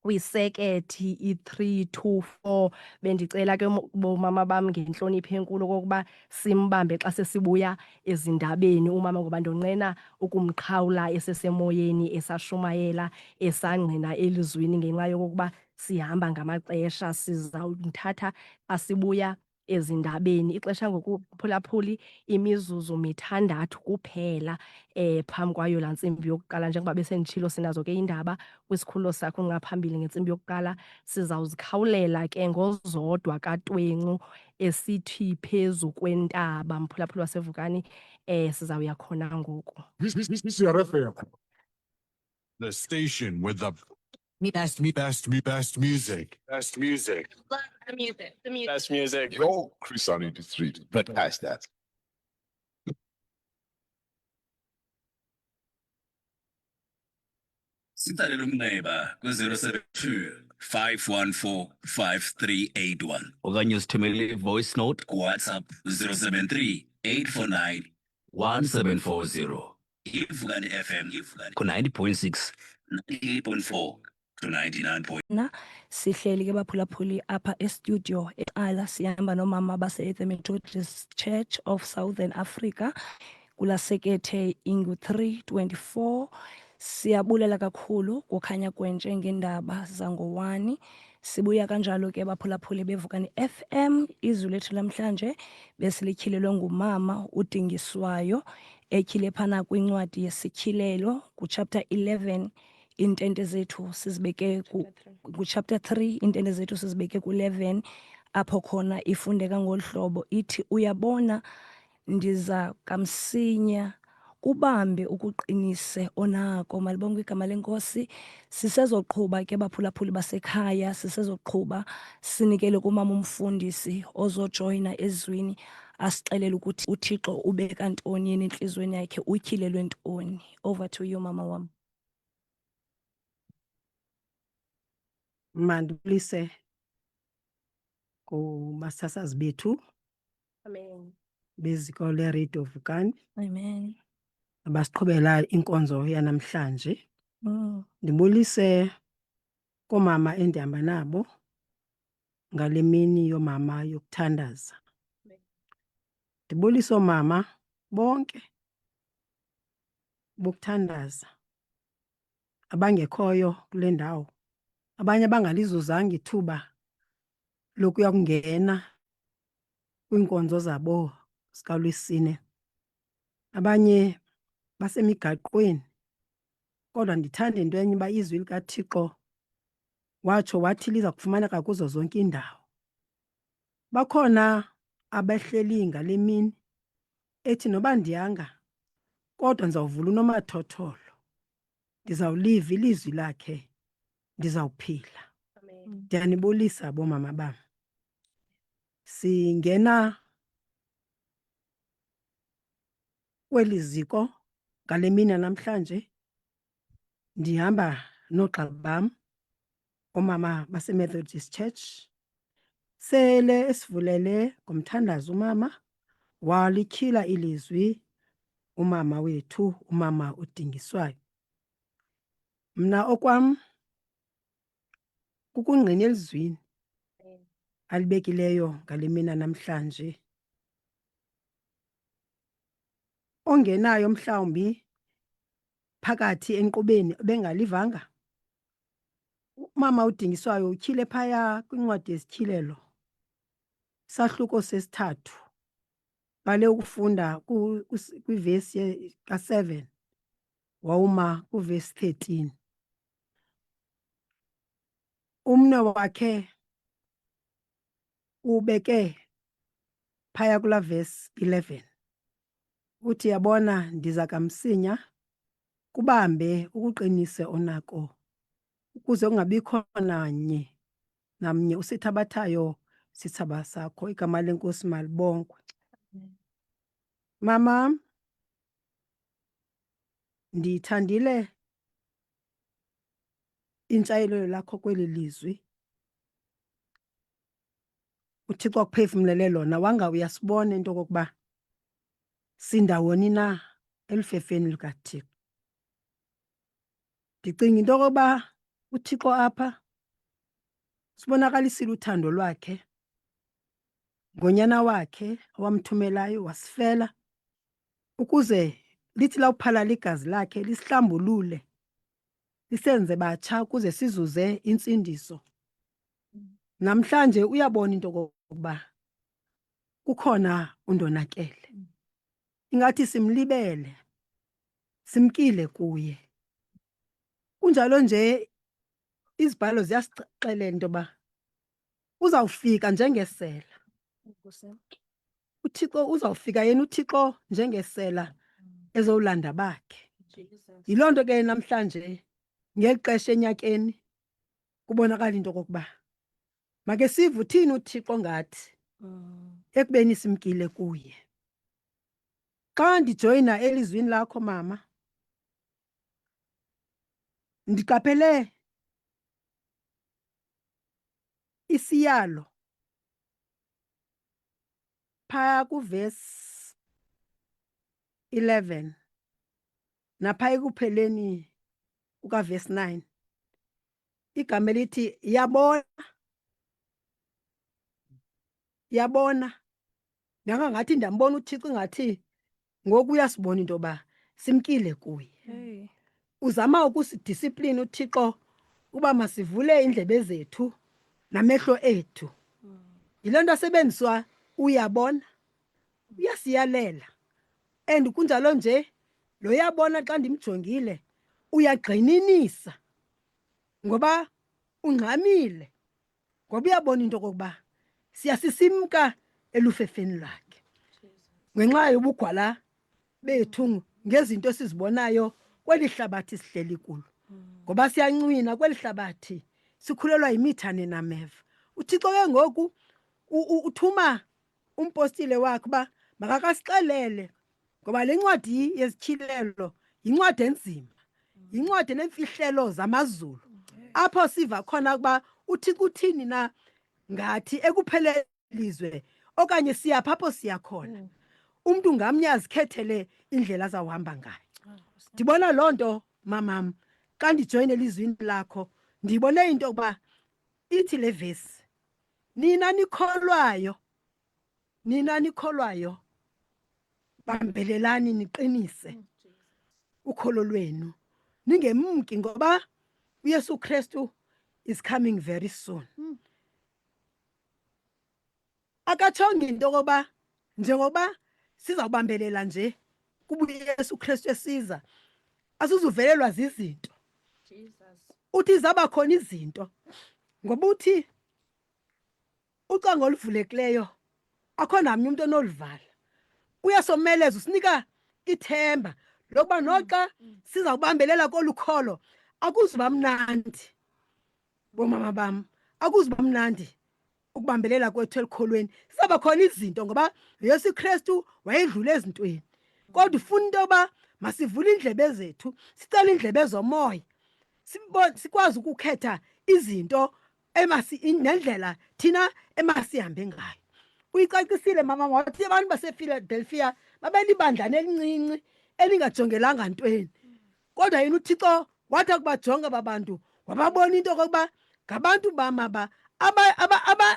kwisekethi i-324. Bendicela ke bomama bam ngentlonipho enkulu okokuba simbambe xa sesibuya ezindabeni umama ngoba ndonqena ukumqhawula esesemoyeni esashumayela esangqina elizwini ngenxa yokokuba sihamba ngamaxesha. Sizawumthatha asibuya ezindabeni ixesha ngokuphulaphuli imizuzu 6 kuphela phambi kwayo laa ntsimbi yokuqala. Njengoba besenditshilo sinazo ke indaba kwisikhululo sakho ngaphambili ngentsimbi yokuqala. Sizawuzikhawulela ke ngozodwa kaTwencu esithi phezu kwentaba mphulaphula wasevukani. Sizawuya khona ngoku. The station with the best music. Best music. Best music. Yo, Chris on the street. Broadcast that. Sithalela umnxeba ku-072 514 5381 okanye usithumele i-voice note kuWhatsApp 073 849 1740. iVukani FM ku-90.6 98.4 to 99. Sihleli ke baphulaphuli apha estudio eqala sihamba nomama base Methodist Church of Southern Africa kula sekethe ingu 324. Siyabulela kakhulu kukhanya kwenje ngendaba zango-1. Sibuya kanjalo ke baphulaphuli beVukani FM. Izwi lethu lamhlanje besilityhilelwe ngumama uDingiswayo etyhile phana kwincwadi yesityhilelo kuchapter 11. Intente zethu sizibeke ku-chapter 3 intente zethu sizibeke ku-11 apho khona ifundeka ngolu hlobo ithi uyabona ndiza kamsinya ubambe ukuqinise onako. Malibonke igama lenkosi. Sisezoqhuba ke baphulaphuli basekhaya, sisezoqhuba sinikele kumama umfundisi ozojoyina ezwini asixelele ukuthi uThixo ubeka ntoni yena entliziyweni yakhe, utyhilelwe ntoni. Over to you mama wam. Mandibulise kubasasazi bethu Amen. beziko le-Radio Vukani Amen. abasiqhubela inkonzo yanamhlanje. Mm. Ndibulise koomama endihamba nabo ngale mini yoomama yokuthandaza. Ndibulise oomama bonke bokuthandaza abangekhoyo kule ndawo, abanye abangalizuzanga ithuba lokuya kungena kwiinkonzo zabo zikaLwesine, abanye basemigaqweni. Kodwa ndithanda into enye uba izwi likaThixo watsho wathi liza kufumaneka kuzo zonke iindawo. Bakhona abehleli ngale mini ethi noba ndiyanga kodwa ndizawuvula unomathotholo, ndizawuliva ilizwi lakhe, ndizawuphila. Amen. Ndiyanibulisa boomama bam. Singena kweli ziko ngale mini namhlanje ndihamba noogxa bam, oomama baseMethodist Church. Sele esivulele ngomthandazo umama walityhila ilizwi umama wethu, umama udingiswayo. Mna okwam kukungqina elizwini alibekileyo ngale mina namhlanje. Ongenayo mhlawumbi phakathi enkqubeni bengalivanga, umama udingiswayo utyhile phaya kwincwadi yesityhilelo isahluko sesithathu, bale ukufunda kwivesi ka-7 wawuma kwivesi 13. Umnwe wakhe ubeke phaya kulaa vesi 11. Uthi yabona ndiza kamsinya kubambe ukuqinise onako, ukuze kungabikho namnye usithabathayo sithaba sakho. Igama lenkosi malibongwe. Mama, ndiyithandile intshayelelo lakho kweli lizwi uThixo akuphefumlele lona. Wanga uyasibona into okokuba sindawoni na elufefeni lukaThixo. Ndicinga into yokokuba uThixo apha sibonakalisile uthando lwakhe ngonyana wakhe owamthumelayo wasifela, ukuze lithi lawuphalala igazi lakhe lisihlambulule, lisenze batsha ukuze sizuze intsindiso. Namhlanje uyabona into okokuba kukhona undonakele, ingathi simlibele, simkile kuye. Kunjalo nje izibhalo ziyasixelela into yoba uzawufika njengesela. uThixo uzawufika yena uThixo njengesela ezowulanda bakhe. Yiloo nto ke namhlanje ngeli xesha enyakeni kubonakala into okokuba make sive uthini uThixo ngathi ekubeni simkile kuye. Xa ndijoyina elizwini lakho mama, ndiqaphele isiyalo phaya kuvesi 11 naphaya ekupheleni kukavesi 9, igama elithi yabona. Nangangathi ndiyambona uThixo ingathi ngoku uyasibona into yoba simkile kuye. Hey. Uzama ukusidisipline uThixo uba masivule iindlebe zethu namehlo ethu. Yile nto asebenziswa uyabona, uyasiyalela. And kunjalo nje lo yabona xa ndimjongile uyagxininisa ngoba ungxamile, ngoba uyabona into okokuba siyasisimka elufefeni lwakhe ngenxa yobugwala bethu ngezinto esizibonayo kweli hlabathi sihleli kulo, ngoba siyancwina kweli hlabathi sikhulelwa yimithane nameva. uThixo ke ngoku uthuma umpostile wakhe uba makakasixelele, ngoba le ncwadi yezityhilelo yincwadi enzima, yincwadi enemfihlelo zamazulu, apho siva khona ukuba uthixo uthini na ngathi ekuphelelizwe okanye siyapha apho siyakhona umuntu ngamnye azikhethele indlela azawuhamba ngayo. Ndibona loo nto mamam xa ndijoyinela izwini lakho ndibone into yokuba ithi le vesi nina nikholwayo bambelelani niqinise ukholo lwenu ningemki ngoba uYesu Kristu is coming very soon. Akatshongi into yokuba njengoba sizawubambelela nje kuba uYesu Kristu esiza asizuvelelwa zizinto. Uthi zaba khona izinto ngoba uthi ucango oluvulekileyo akho namnye umuntu onolivala. Uyasomeleza usinika ithemba lokuba noxa sizawubambelela kolukholo akuzuba mnandi. Bomama bam akuzuba mnandi ukubambelela kwethu elikholweni. Sizaba khona izinto ngoba uYesu Kristu wayedlula ezintweni. Kodwa ufuna into yoba masivule indlebe zethu sicela indlebe zomoya sikwazi ukukhetha izinto nendlela thina emasihambe ngayo. Uyicacisile mama wathi abantu basePhiladelphia babelibandlane elincinci elingajongelanga ntweni. Kodwa yena uThixo wathi akubajonga babantu wababona into yokuba ngabantu bamaba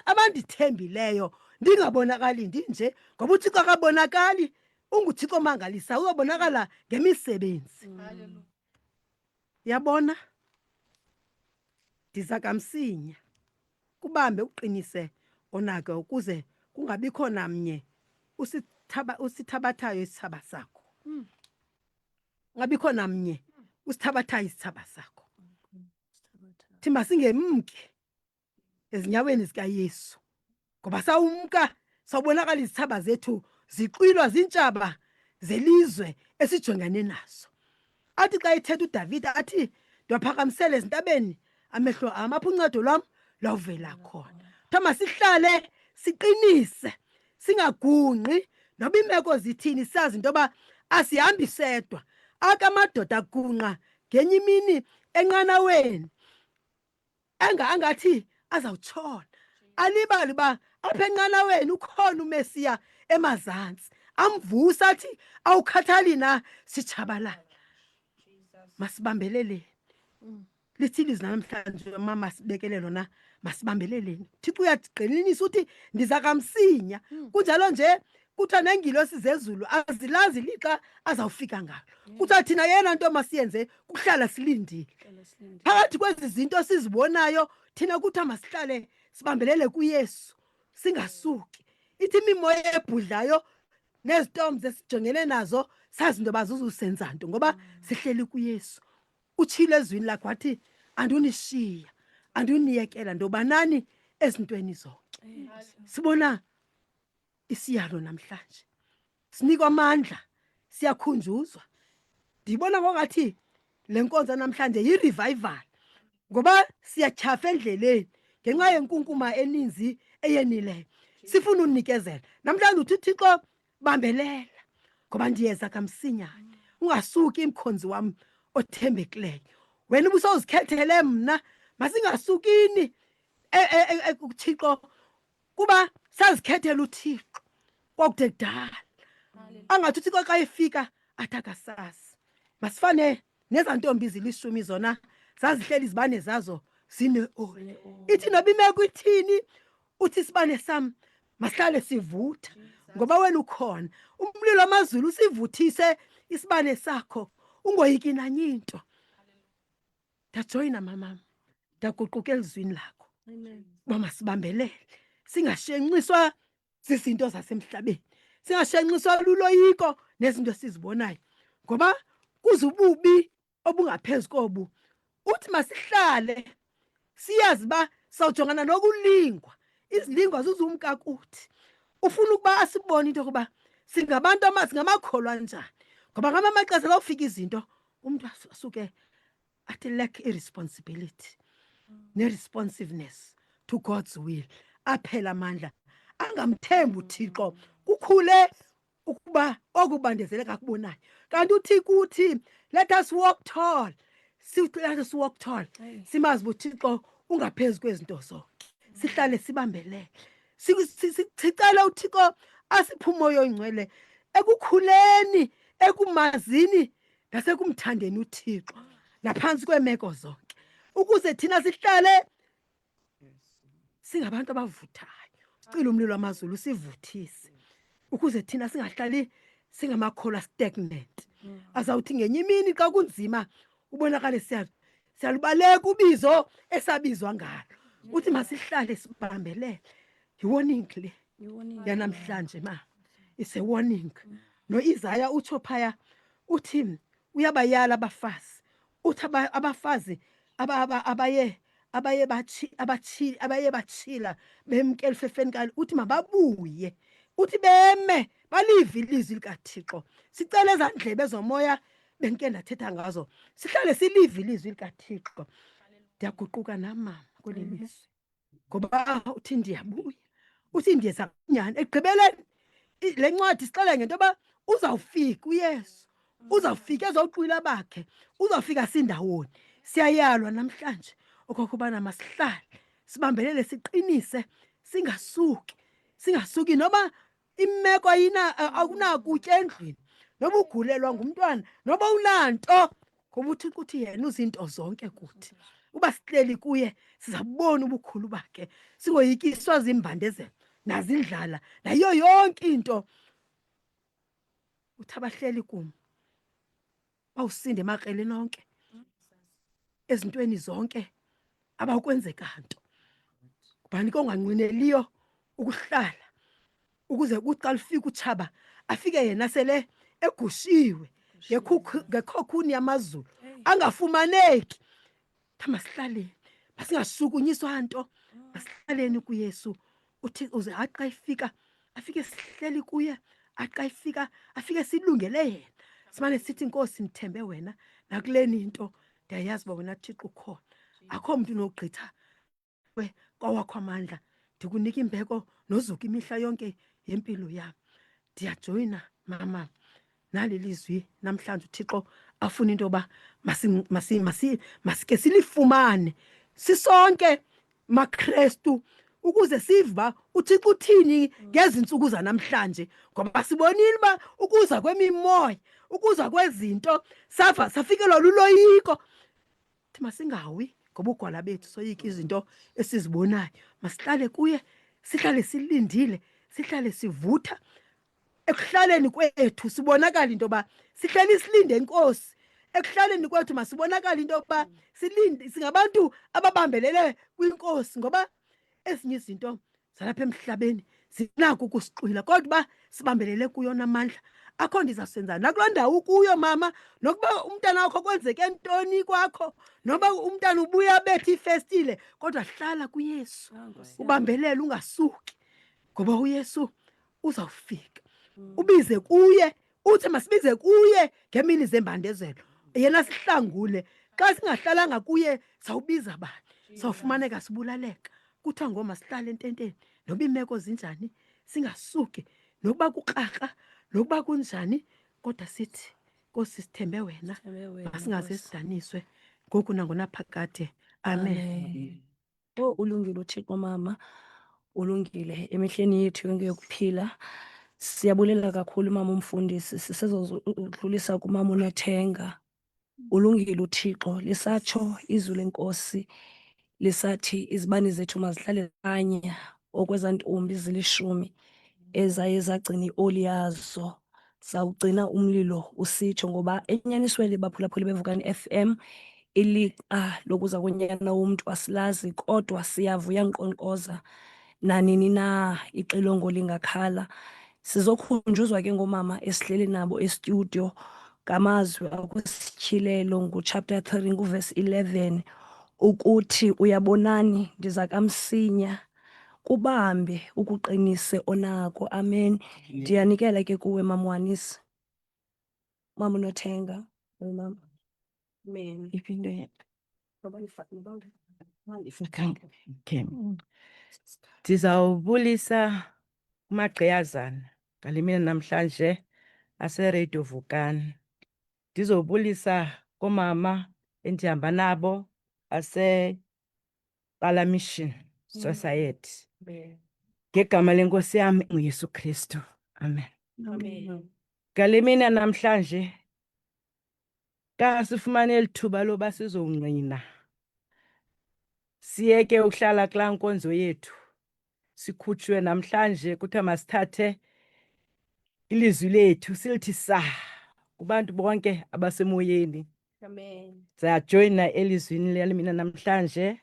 abandithembileyo ndingabonakali ndinje ngoba uThixo akabonakali unguThixo mangalisa uyabonakala ngemisebenzi. Yabona ndiza kamsinya kubambe uqinise onake ukuze kungabikho namnye usithabathayo isithaba sakho. Ngabikho namnye usithabathayo isithaba sakho. Thimba singemki ezinyaweni zikaYesu ngoba sawumka sawubonakala izithaba zethu ziqwilwa zintshaba zelizwe esijongane nazo. Athi xa ethetha uDavid athi ndiwaphakamisele ezintabeni amehlo am apho uncedo lwam lawuvela khona. Thoma sihlale siqinise singagungqi noba imeko zithini sazi into yoba asihambi sedwa. Akamadoda agungqa ngenye imini enqanaweni angathi azawutshona alibali uba apha enqanaweni ukhona uMesiya emazantsi amvusa athi awukhathali na sitshabalala. Masibambeleleni lithi ilizwi namhlanje mama sibekele lona masibambeleleni. Thixo uyaqinisa uthi ndiza kamsinya kunjalo nje kuthiwa nengilosi zezulu azilazi lixa azawufika ngalo. Kuthiwa thina yena nto masiyenze kuhlala silindile phakathi kwezi zinto sizibonayo thina kuthiwa masihlale sibambelele kuYesu singasuki. Ithi imimoya ebhudlayo nezitoms esijongene nazo sazi into bazuzusenza nto ngoba sihleli kuYesu. Utshilo ezwini lakho wathi andunishiya anduniyekela ndoba nani ezintweni zonke. Sibona isiyalo namhlanje sinikwa amandla siyakhunjuzwa. Ndibona ngokathi le nkonzo namhlanje yi-revival ngoba siyatyhafa endleleni ngenxa yenkunkuma eninzi eyenileyo. Sifuna unikezela namhlanje uthi Thixo bambelela ngoba ndiyeza kamsinyane. Ungasuki imkhonzi wam othembekileyo. Wena ubusawuzikhethele mna masingasukini kuThixo kuba sazikhethela uThixo kwakude kudala. Angathi uThixo xa efika athi akasazi. Masifane nezantombi zilishumi zona zazihleli izibane zazo zine-oli. Ithi noba imeko ithini uthi isibane sam masihlale sivutha ngoba wena ukhona. Umlilo amazulu usivuthise isibane sakho ungoyiki nanye into. Ndajoyina mamam ndaguquka elizwini lakho uba masibambelele singashenxiswa zizinto zasemhlabeni singashenxiswa luloyiko nezinto esizibonayo ngoba kuzububi obungaphezu kobu. Uthi masihlale siyazi uba sawujongana nokulingwa. Izilingwa zizumka kuthi ufuna ukuba asibone into yokuba singabantu singamakholwa njani ngoba ngamanye amaxesha xa ufika izinto umntu asuke athi lack irresponsibility ne-responsiveness to God's will. Aphela amandla angamthembi uThixo. Kukhule ukuba okubandezeleka kubonayo kanti uThixo uthi let us walk tall. Let us walk tall. Simazi uba uThixo ungaphezulu kwezinto zonke. Sihlale sibambelele. Sicela uThixo asiphe umoya oyingcwele ekukhuleni, ekumazini nasekumthandeni uThixo naphansi kwemeko zonke, ukuze thina sihlale singabantu abavuthayo. Sicela umlilo wamazulu sivuthise, ukuze thina singahlali singamakholwa stagnant. Azawuthi ngenye imini xa kunzima ubonakale siyalubaleka ubizo esabizwa ngalo. Uthi masihlale sibambelele. Yi-warning le yanamhlanje ma. It's a warning. No-Isaya utsho phaya uthi uyabayala abafazi. Uthi abafazi abaye bachila bemkela efefeni kali, uthi mababuye, uthi beme balive ilizwi likaThixo. Sicela ezandlebe zomoya benke ndathetha ngazo, sihlale silive ilizwi likaThixo. Ndiyaguquka namama kweli lizwi, ngoba uthi ndiyabuya, uthi ndiyeza kunyani. Ekugqibeleni le ncwadi sixela ngento yoba uzawufika uYesu, uzawufika ezawuqwila bakhe, uzawufika sindawoni. Siyayalwa namhlanje okokubana masihlale sibambelele, siqinise, singasuki noba imeko akunakutya endlwini, noba ugulelwa ngumntwana, noba unanto, ngoba uThixo uthi yena uzinto zonke kuthi. Uba sihleli kuye sizabubona ubukhulu bakhe, singoyikiswa zimbandezelo nazindlala nayo yonke into. Uthi abahleli kum bawusinde emakreleni onke, ezintweni zonke abakwenzeka nto. Ngubani ke onganqweneliyo ukuhlala, ukuze kuthi xa lufika utshaba afike yena sele egushiwe ngekhokhuni yamazulu, angafumaneki. Masihlaleni, masingashukunyiswa nto, masihlaleni kuYesu. Uthi uze athi xa efika afike sihleli kuye, athi xa efika afike silungele yena. Simane sithi Nkosi ndithembe wena nakuleni into ndiyayazi uba wena Thixo ukhona. Akho mntu unogqitha kwawakho amandla. Ndikunika imbeko nozuka imihla yonke yempilo yam. Ndiyajoyina mama nali lizwi namhlanje uThixo afuna into yoba masike silifumane sisonke maKrestu, ukuze siva uThixo uthini ngezi ntsuku zanamhlanje. Ngoba sibonile uba ukuza kwemimoya, ukuza kwezinto safikelwa luloyiko. Thi masingawi ngoba ugwala bethu soyika izinto esizibonayo. Masihlale kuye, sihlale silindile, sihlale sivutha. Ekuhlaleni kwethu sibonakala into yoba sihleli silinde Nkosi. Ekuhlaleni kwethu masibonakala into yokuba singabantu ababambelele kwinkosi, ngoba ezinye izinto zalapha emhlabeni zinako ukusixwila, kodwa uba sibambelele kuyo namandla akho nto izawusenza nakuloo ndawo ukuyo mama. Nokuba umntana wakho kwenzeke ntoni kwakho, noba umntana ubuya abethe ifestile, kodwa hlala kuYesu, ubambelele ungasuki, ngoba uYesu uzawufika. Ubize kuye, uthi masibize kuye ngemini zembandezelo, yena sihlangule. Xa singahlalanga kuye sawubiza bani? Sawufumaneka sibulaleka. Kuthiwa ngoma sihlale ententeni, noba iimeko zinjani singasuki, nokuba kukraka, nokuba kunjani, kodwa sithi Nkosi sithembe wena, masingaze sidaniswe ngoku nangonaphakade. Amen. Oh, ulungile uThixo mama, ulungile emehlweni yethu yonke yokuphila. Siyabulela kakhulu mama umfundisi, sisezodlulisa kumama uNethenga. Ulungile uThixo, lisatsho izwi lenkosi lisathi izibane zethu mazihlale kanye okweza ntombi zilishumi ezaye zagcina ioli yazo, zawugcina umlilo usitsho. Ngoba enyanisweni baphulaphuli beVukani FM ilixa lokuza konyana womntu asilazi, kodwa siyavuya nkqonkqoza nanini na ixilongo lingakhala. Sizokhunjuzwa ke ngomama esihleli nabo estudio ngamazwi akwisityhilelo nguchapter 3 nguvesi 11 ukuthi uyabonani ndiza kamsinya, kubahambe ukuqinise onako. Amen. Ndiyanikela ke kuwe mama Wanisi, mama uNothenga. Mama amen. Iphinde okay. Ndizawubulisa kumagqiyazana ngale mini namhlanje aseRadio Vukani. Ndizobulisa koomama endihamba nabo Qala Mission Society. Ngegama lenkosi yami uYesu Kristu. Amen. Ngale mina namhlanje kasifumane lithuba loba sizongqina. Siyeke uhlala kula nkonzo yethu. Sikhutshwe namhlanje kuthiwa masithathe ilizwi lethu silithi kubantu bonke abasemoyeni. Amen. Sajoyina elizwini lale mina namhlanje.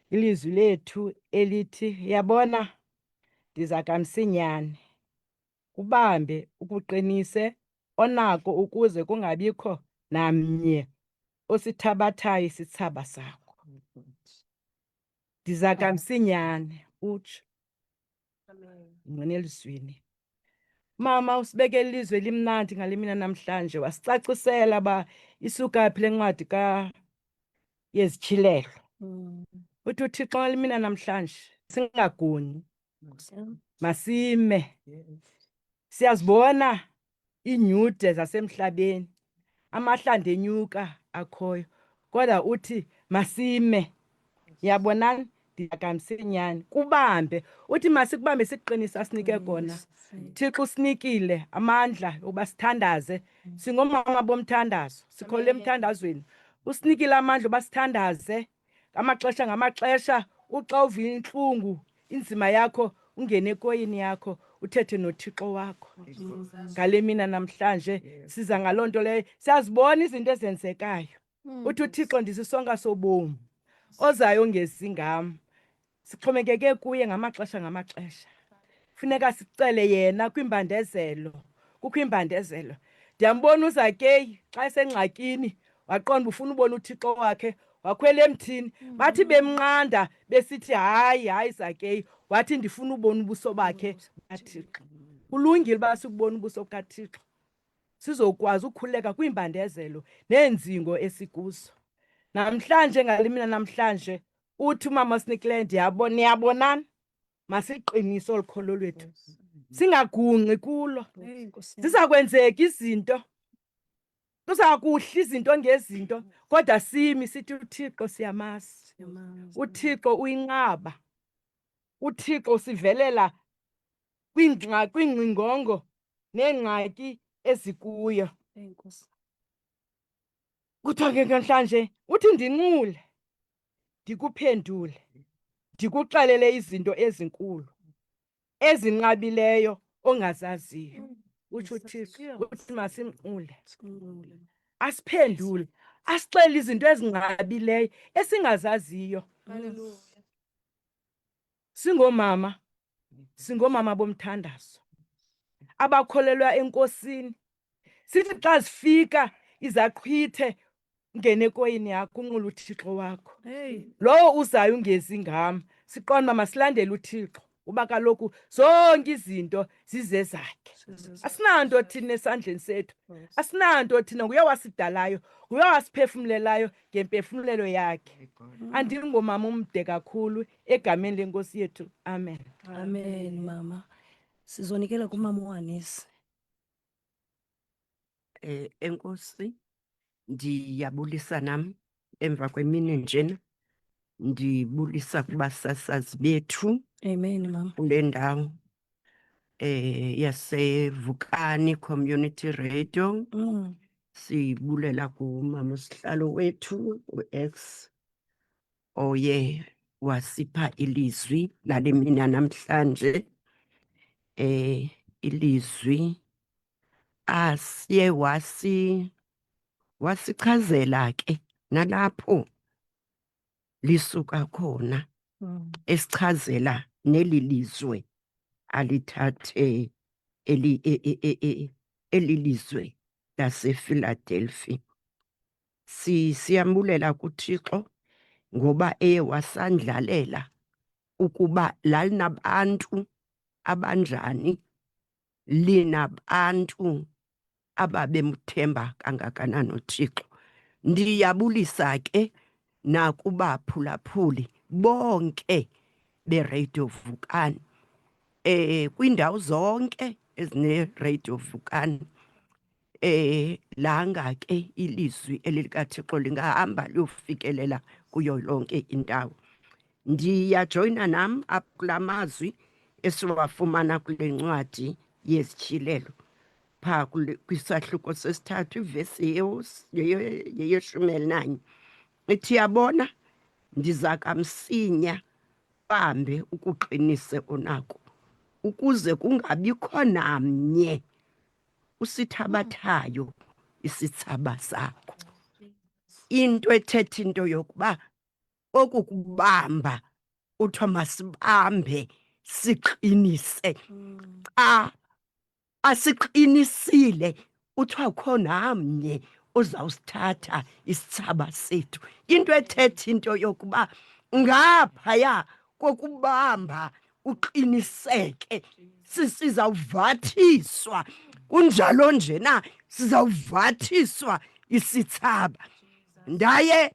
Ilizwi lethu elithi yabona ndiza kamsinyane. Kubambe ukuqinise onako ukuze kungabikho namnye osithabathayo isithaba sakho. Ndiza kamsinyane utsho. Ngqina elizwini. Mama usibeke ilizwe limnandi ngale mina namhlanje wasicacisela ba isuka phi le ncwadi yezityhilelo. Uthi uThixo ngale mina namhlanje singaguni. Masime. Siyazibona inyude zasemhlabeni. Amahlande enyuka akhoyo. Kodwa uthi masime. Yabonani ndiyakamsinyane. Kubambe. Uthi masikubambe siqinisa sinike kona. Thixo usinikile amandla oba sithandaze. Singomama bomthandazo. Sikhole emthandazweni. Usinikile amandla oba sithandaze. Amaxesha ngamaxesha uxa uva inhlungu inzima yakho ungene ekoyini yakho uthethe noThixo wakho. Ngale mina namhlanje siza ngalonto leyo. Siyazibona izinto ezenzekayo. Uthi uThixo ndisisonka sobomi. Ozayo ngezingam. Sixhomekeke kuye ngamaxesha ngamaxesha. Funeka sicele yena kwimbandezelo. Kukho imbandezelo. Ndiyambona uZakeyi xa esengxakini waqonda ufuna ubona uThixo wakhe. Wakhwela emthini. Bathi bemnqanda besithi hayi Zakeyi. Wathi ndifuna ubona ubuso bakhe kaThixo. Kulungile uba sikubona ubuso bukaThixo. Sizokwazi ukukhuleka kwimbandezelo neenzingo esikuzo. Namhlanje ngale mina namhlanje uthi umama osinikile niyabonana. Masiqinise olukholo lwethu. Singagunqi kulo. Ziza kwenzeka izinto. Kuza kuhla izinto ngezinto. Kodwa simi sithi uThixo siyamazi. uThixo uyinqaba. uThixo sivelela kwingqingongo neengxaki ezikuyo. Kuthiwa ke namhlanje uthi ndinqule ndikuphendule ndikuxelele izinto ezinkulu ezinqabileyo ongazaziyo. Utsho uThixo uthi masimnqule asiphendule asixele izinto ezinqabileyo esingazaziyo. Singomama bomthandazo abakholelwa enkosini. Sithi xa zifika izaqhwithe ungene ekoyini yakho unqule uThixo wakho. Lowo uzayo ungezi ngam. Siqonda masilandele uThixo uba kaloku zonke izinto zizezakhe. Asinanto thina esandleni sethu. Asinanto thina nguye wasidalayo, nguye wasiphefumlelayo ngemphefumlelo yakhe. Andingomama umde kakhulu egameni lenkosi yethu. Amen. Amen mama. Sizonikela kumama uHanesi. Enkosi ndiyabulisa nam emva kwemini njena. Ndibulisa kubasasazi bethu Amen mama. kule ndawo yaseVukani Community Radio. Sibulela kumama usihlalo wethu uX oye wasipha ilizwi lale mina namhlanje. Ilizwi asiye wasichazela ke nalapho lisuka khona, esichazela neli lizwe alithathe eli lizwe lasePhiladelphia. Siyambulela kuThixo ngoba eye wasandlalela ukuba lalinabantu abanjani, linabantu ababemthemba kangakanani uThixo. Ndiyabulisa ke nakubaphulaphuli bonke beRadio Vukani, kwiindawo zonke ezine-Radio Vukani. Langa ke ilizwi elikaThixo lingahamba liyofikelela kuyo yonke indawo. ndiyajoyina nam apha kula mazwi esiwafumana kule ncwadi yezitshilelo phaa kwisahluko sesithathu ivesi yeyeshumi elinanye ithi yabona ndiza kamsinya bambe ukuqinise onako ukuze kungabikho namnye usithabathayo isithaba sakho. Into ethetha into yokuba okukubamba uthiwa masibambe siqinise. Xa asiqinisile uthiwa kho namnye uzawusithatha isithaba sethu. Into ethetha into yokuba ngaphaya kokubamba uqiniseke sizawuvathiswa kunjalo njena sizawuvathiswa isithaba. Ndange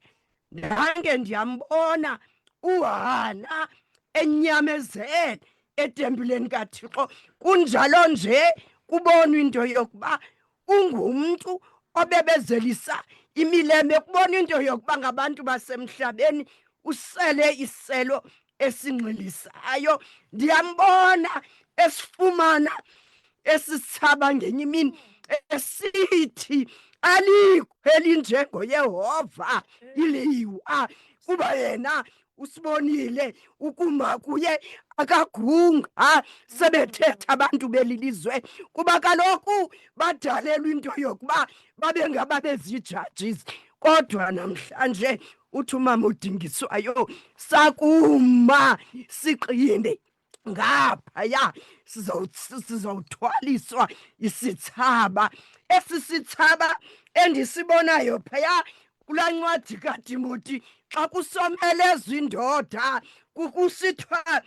ndiyambona uHana enyamezela etempileni kaThixo, kunjalo nje kubonwa into yokuba ungumntu obebezelisa imilembe, kubona into yokuba ngabantu basemhlabeni usele iselo esinxilisayo. Ndiyambona esifumana esisithaba ngenye imini esithi alikho elinjengoYehova iliwa, kuba yena usibonile ukuma kuye akagunga. Sebethetha abantu beli lizwe kuba kaloku badalelwa into yokuba babe ngababezii-judges, kodwa namhlanje uthi umama udingiswayo sakuma siqine ngaphaya sizawuthwaliswa isithaba. Esi sithaba endisibonayo phaya kulaa ncwadi kaTimoti, xa kusomelezwa indoda kusithiwa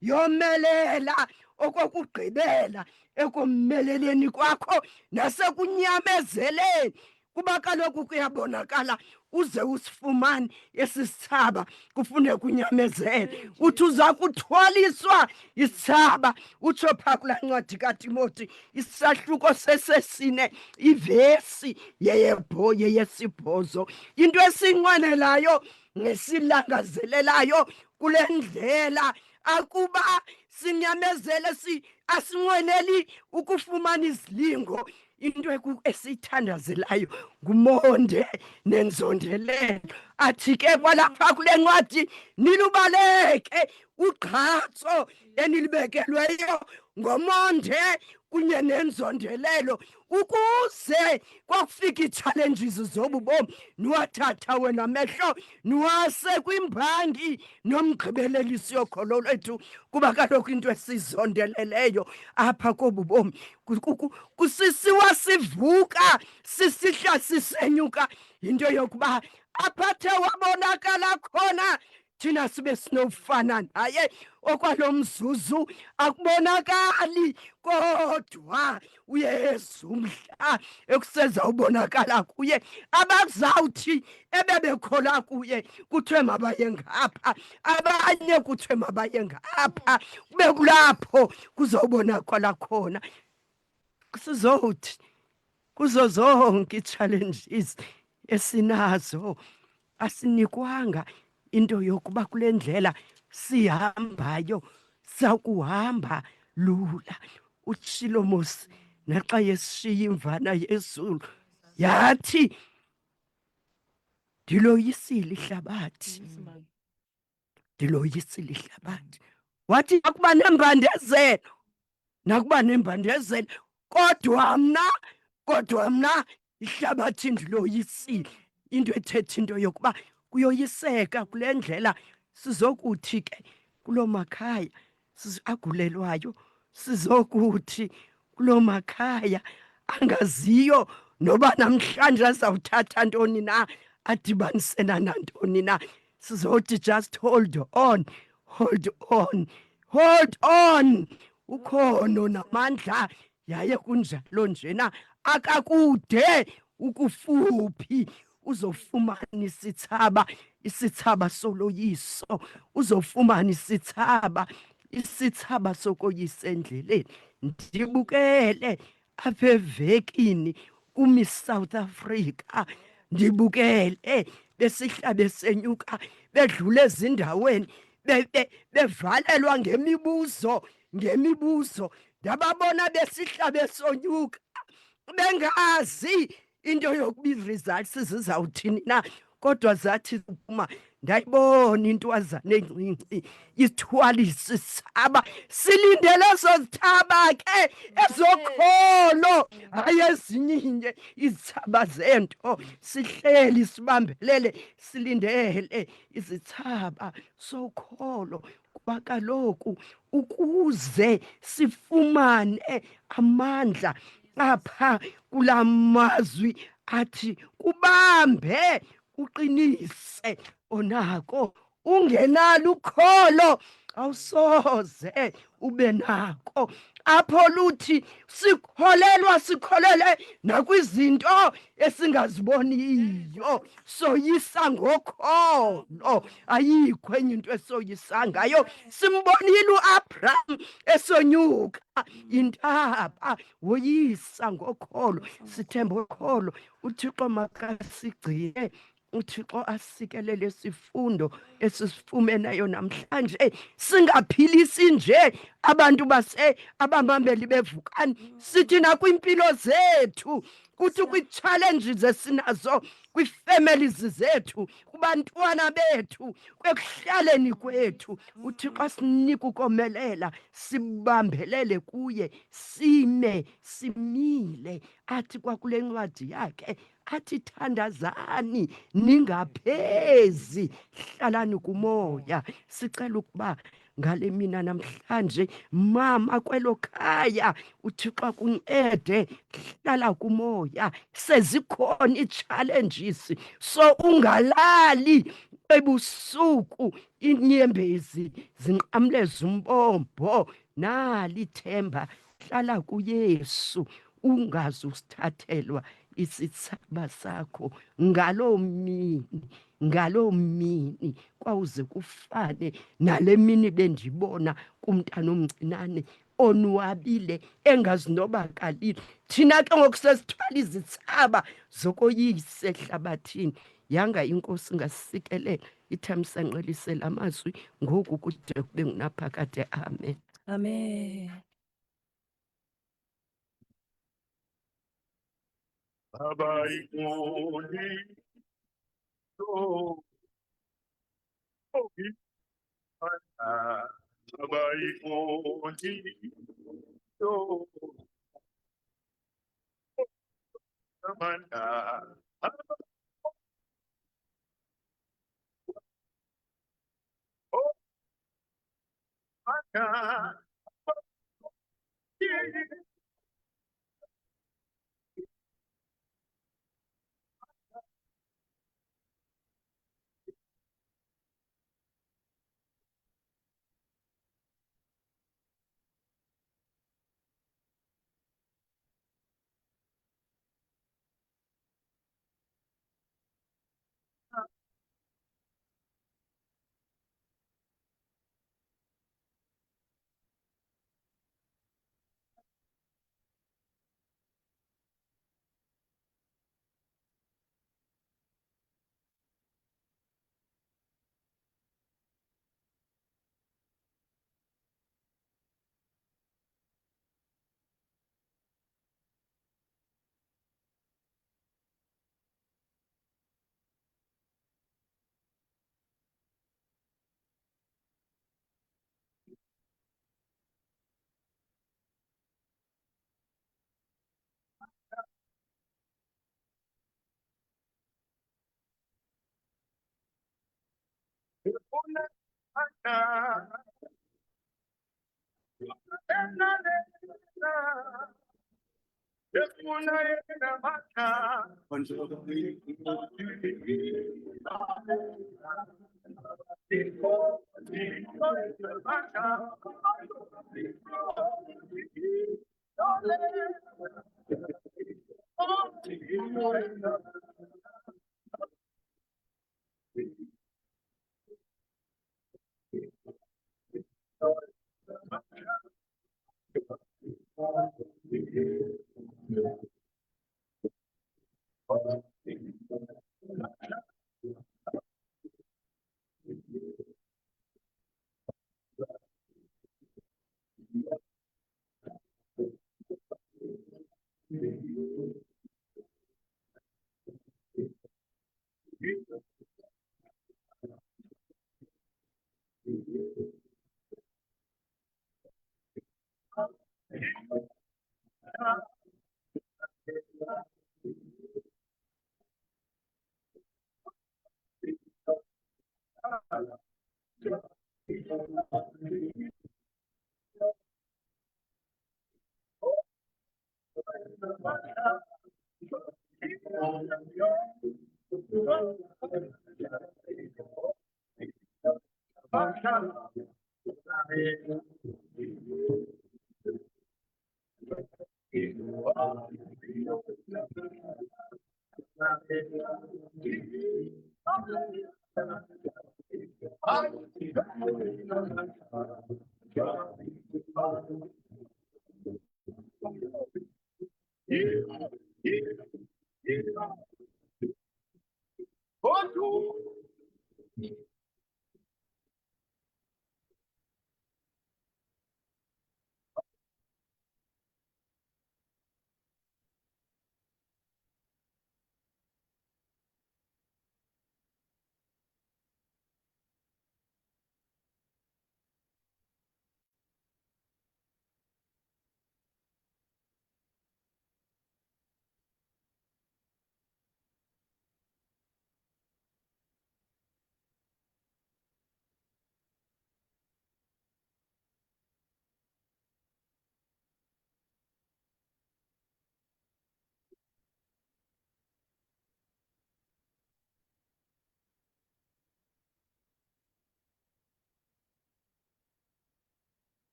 yomelela okokugqibela ekomeleleni kwakho nasekunyamezeleni, kuba kaloku kuyabonakala uze usifumane esi sithaba kufuneka unyamezele. Uthi uza kuthwaliswa isithaba, utsho phaa kulaa ncwadi kaTimoti isahluko sesesine ivesi yeyesibhozo. Into esiyinqwenelayo nesilangazelelayo kule ndlela akuba sinyamezele, asinqweneli ukufumana izilingo. Into esiyithandazelayo ngumonde nenzondelelo. Athi ke kwalapha kule ncwadi nilubaleke ugqatso enilibekelweyo ngomonde kunye nenzondelelo, ukuze kwakufika ii-challenges zobu bomi niwathatha wena mehlo niwase kwimbangi nomgqibelelisi yokholo lwethu, kuba kaloku into esizondeleleyo apha kobu bomi kusisiwa sivuka sisihla sisenyuka yinto yokuba aphathe wabonakala khona thina sibe sinofana naye. Okwalo mzuzu akubonakali, kodwa uYesu mhla ekuseza ubonakala kuye abazawuthi ebebekhola kuye kuthiwe mabaye ngapha, abanye kuthiwe mabaye ngapha, kube kulapho kuzawubonakala khona. Sizothi kuzo zonke ii-challenges esinazo asinikwanga into yokuba kule ndlela sihambayo sakuhamba lula. Utshilo mos naxa yesishiya imvana yezulu yathi ndiloyisile ihlabathi, ndiloyisile ihlabathi. Wathi akuba nembandezelo nakuba nembandezelo, kodwa mna ihlabathi ndiloyisile. Into ethetha into yokuba kuyoyiseka kule ndlela sizokuthi ke kuloo makhaya agulelwayo, sizokuthi kuloo makhaya angaziyo noba namhlanje azawuthatha ntoni na, adibanisena nantoni na. Sizothi just hold on, hold on, hold on. Ukhono namandla yaye kunjalo njena akakude ukufuphi. Uzofumana isithaba soloyiso, uzofumana isithaba sokoyisa endleleni. Ndibukele apha evekini kuMiss South Africa, ndibukele besihla besenyuka bedlula ezindaweni bevalelwa ngemibuzo ndababona besihla besonyuka bengazi into yokuba ii-results zizawuthini na, kodwa zathi ziphuma ndayibona intwazana encinci ithwalisa isithaba. Silindele ezo zithaba ke ezokholo, hayi ezinye izithaba zento. Sihleli sibambelele silindele izithaba sokholo, kuba kaloku ukuze sifumane amandla apha kulaa mazwi athi kubambe uqinise, onako ungenalo ukholo awusoze ube nako. Apho luthi sikholele nakwizinto esingaziboniyo, soyisa ngokholo. Ayikho enye into esoyisa ngayo. Simbonile uAbraham esonyuka intaba, woyisa ngokholo. Sithemba ukholo. uThixo makasigcine, uThixo asikelele isifundo esisifumeneyo namhlanje. Singaphilisi nje abantu abamambeli bevukani, sithi nakwiimpilo zethu, kuthi kwii-challenges esinazo kwii-families zethu, kubantwana bethu, kwekuhlaleni kwethu, uThixo asinika ukomelela, sibambelele kuye, simile. Athi kwakule ncwadi yakhe, athi thandazani ningaphezi, hlalani kumoya. Sicela ukuba ngale mina namhlanje, mama kwelo khaya, uThixo akuncede, hlala kumoya. Sezikhona ii-challenges, so ungalali ebusuku, iinyembezi zinqamleza umbombo. Nali ithemba, hlala kuYesu, ungaze usithathelwa isithsaba sakho ngaloo mini kwawuze kufane nale mini bendibona kumntana omncinane onwabile engazinobakalile. Thina ke ngoku sesithwala izithsaba zokoyise ehlabathini. Yanga inkosi ngasikelela ithamsanqelise la mazwi ngoku kude kube ngunaphakade. Amen. Amen.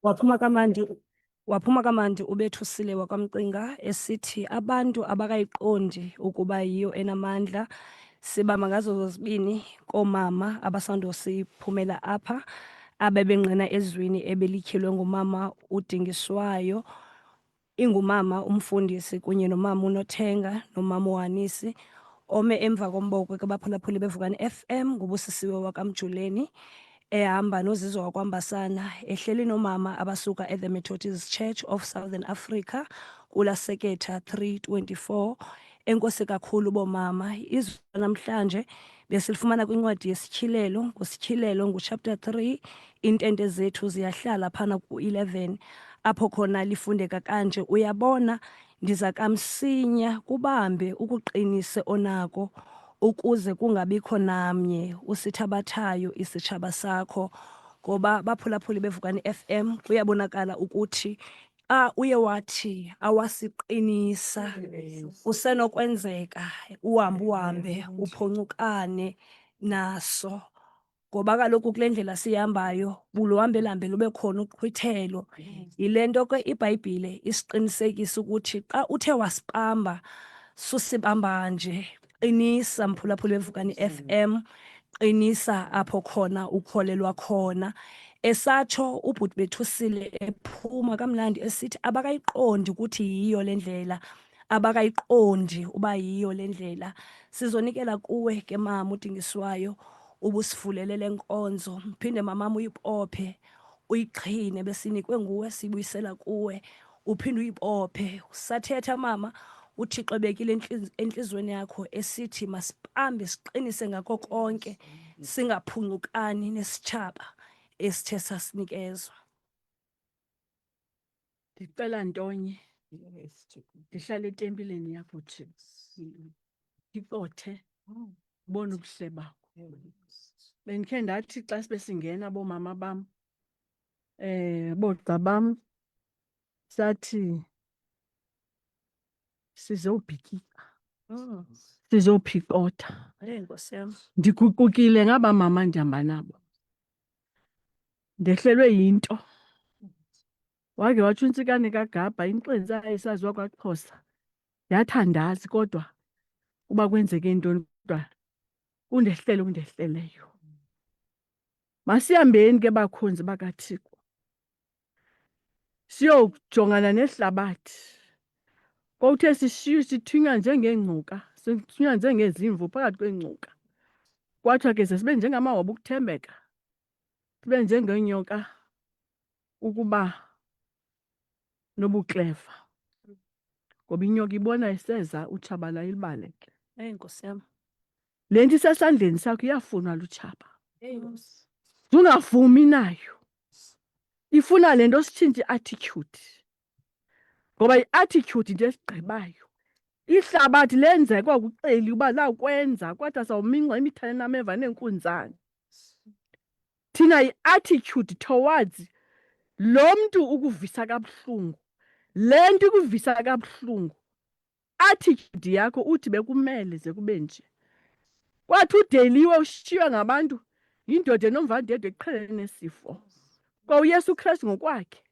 Waphuma kamandi uBethusile wakwaMcinga esithi abantu abakayiqondi ukuba yiyo enamandla sibamba ngazo zozibini koomama abasandosiphumela apha abebengqina ezwini ebelityhilwe ngumama uDingiswayo, ingumama umfundisi kunye nomama uNothenga nomama uHanisi ome emva komboko kabaphulaphuli beVukani FM ngubusisiwe wakamjuleni ehamba noZizwe wakwaMbasana ehleli nomama abasuka at the Methodist Church of Southern Africa kulaseketha 324. Enkosi kakhulu bomama. Izwi namhlanje besilifumana kwincwadi yesityhilelo, ngosityhilelo nguchapter 3, intente zethu ziyahlala phana ku-11 apho khona lifundeka kanje, uyabona ndiza kamsinya kubambe ukuqinise onako ukuze kungabikho namnye usithabathayo isitshaba sakho. Ngoba baphulaphuli beVukani FM kuyabonakala ukuthi uye wathi awasiqinisa usenokwenzeka uhambe uphoncukane naso, ngoba kaloku kule ndlela sihambayo buluhambelambe lube khona uqhwithelo. Yile nto ke iBhayibhile isiqinisekisa ukuthi xa uthe wasibamba susibamba nje. Qinisa mphulaphuli weVukani FM, qinisa apho khona ukholelwa khona. Esatsho ubhuti Bethusile ephuma kamnandi esithi abakayiqondi ukuthi yiyo le ndlela, abakayiqondi uba yiyo le ndlela. Sizonikela kuwe ke mama uDingiswayo ubusivulele le nkonzo, mphinde mamam uyibophe uyiqhine besinikwe nguwe sibuyisela kuwe, uphinde uyibophe. Usathetha mama uThixo ebekile entliziyweni yakho esithi masibambe siqinise ngako konke singaphuncukani nesitshaba esithe sasinikezwa. Ndicela ntonye ndihlale etempileni yakho Thixo, ndicothe ubone ubuhle bakho. Bendikhe ndathi xa sibe singena boomama bam boogxa bam sathi sizobhikika sizophikotha. Nkosi yam. Ndiguqukile ngaba mama ndihamba nabo, ndehlelwe yinto. Wake watsho uNtsikane kaGabha, intlwenzi ayisaziwa kwaXhosa yathandazi kodwa uba kwenzeke ntoni kodwa undehlele undehleleyo. Masihambeni ke bakhonzi bakaThixo siyojongana nehlabathi. Kowuthe sithunywa njengengcuka, sithunywa njengezimvu phakathi kwengcuka. Kwathiwa ke sibe njengamahwaba ukuthembeka, sibe njengenyoka ukuba nobukleva. Ngoba inyoka ibona iseza utshaba ibaleke. Nkosi yam. Le nto isesandleni sakho iyafunwa lutshaba. Ungavumi nayo. Ifuna le nto sitshintshe i-attitude. Ngoba i-attitude into esigqibayo. Ihlabathi lenzekwa kuceli uba lawukwenza kodwa sawuminxa imithane nameva neenkunzane. Thina i-attitude towards lo mntu ukuvisa kabuhlungu, le nto ikuvisa kabuhlungu, attitude yakho uthi bekumele ze kube nje. Kwathi udeliwe ushiywe ngabantu yindoda enomvandedwa eqhelene nesifo. Kwa uYesu Kristu ngokwakhe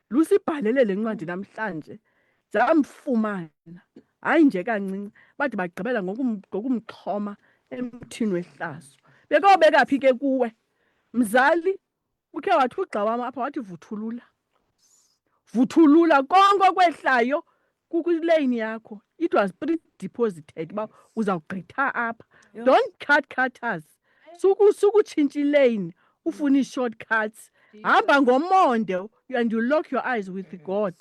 lusibhalele le ncwadi namhlanje zamfumana, hayi nje kancinci, bade bagqibela ngokumxhoma emthini wehlazo. Bekawubeka phi ke kuwe mzali? Ukhe wathi ugxa wam apha wathi vuthulula. Vuthulula konke okwehlayo kukuleyini yakho. It was pre-deposited uba uzawugqitha apha. Don't cut us. Sukutshintsha ileyini ufuna ii-shortcuts. Hamba ngomonde and you lock your eyes with God.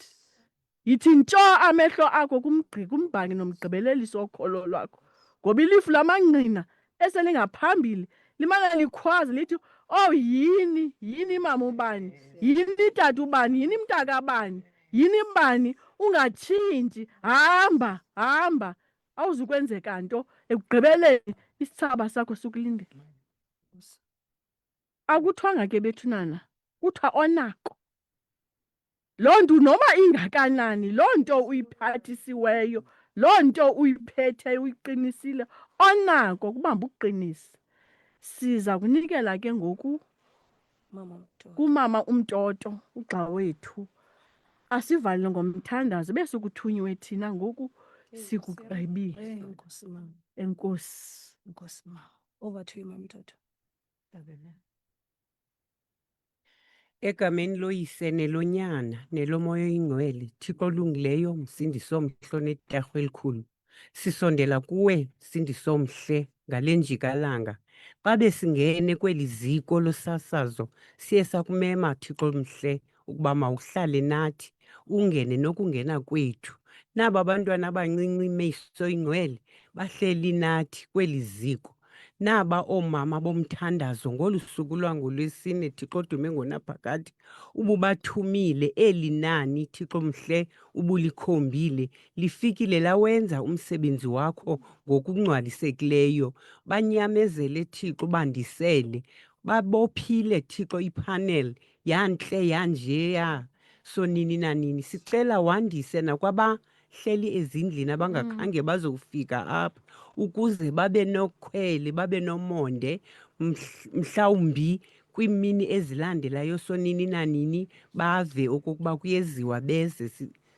Yithi ntsho amehlo akho kumbhangi nomgqibelelisi wokholo lwakho. Ngoba ilifu lamangqina eselingaphambili limana likhwaza lithi, oh yini mama ubani, yini tata ubani, yini mntaka bani, yini mbani, ungatshintshi, hamba. Awuzukwenzeka nto, ekugqibeleni isithaba sakho sikulindele. Akuthwanga ke bethunana, kuthiwa onako. Loo nto noma ingakanani, loo nto uyiphathisiweyo, loo nto uyiphethe uyiqinisile, onako kubamba uqinise. Siza kunikela ke ngoku kumama umtoto, ugxa wethu. Asivale ngomthandazo bese kuthunyiwe thina ngoku sikugqibile. Enkosi. Nkosi ma. Over to you, Mama Mtoto. Egameni loyise nelonyana nelomoya oyingcwele, Thixo olungileyo, msindisi omhle onetarho elikhulu, sisondela kuwe, msindisi omhle, ngale njikalanga. Xa besingene kweli ziko losasazo, siye sakumema Thixo mhle ukuba mawuhlale nathi, ungene nokungena kwethu. Naba abantwana abancinci Meyiso ingcwele bahleli nathi kweli ziko. Naba oomama bomthandazo ngolu suku lwangoLwesine, Thixo odume ngonaphakade, ububathumile eli nani Thixo mhle ubulikhombile, lifikile lawenza umsebenzi wakho ngokungcwalisekileyo. Banyamezele Thixo bandisele, babophile Thixo ipanel yantle yanjeya. So nini nanini sicela wandise nakwabahleli ezindlini abangakhange bazofika apha, ukuze babe nokhwele, babe nomonde, mhlawumbi kwiimini ezilandelayo sonini nanini bave okokuba kuyeziwa beze.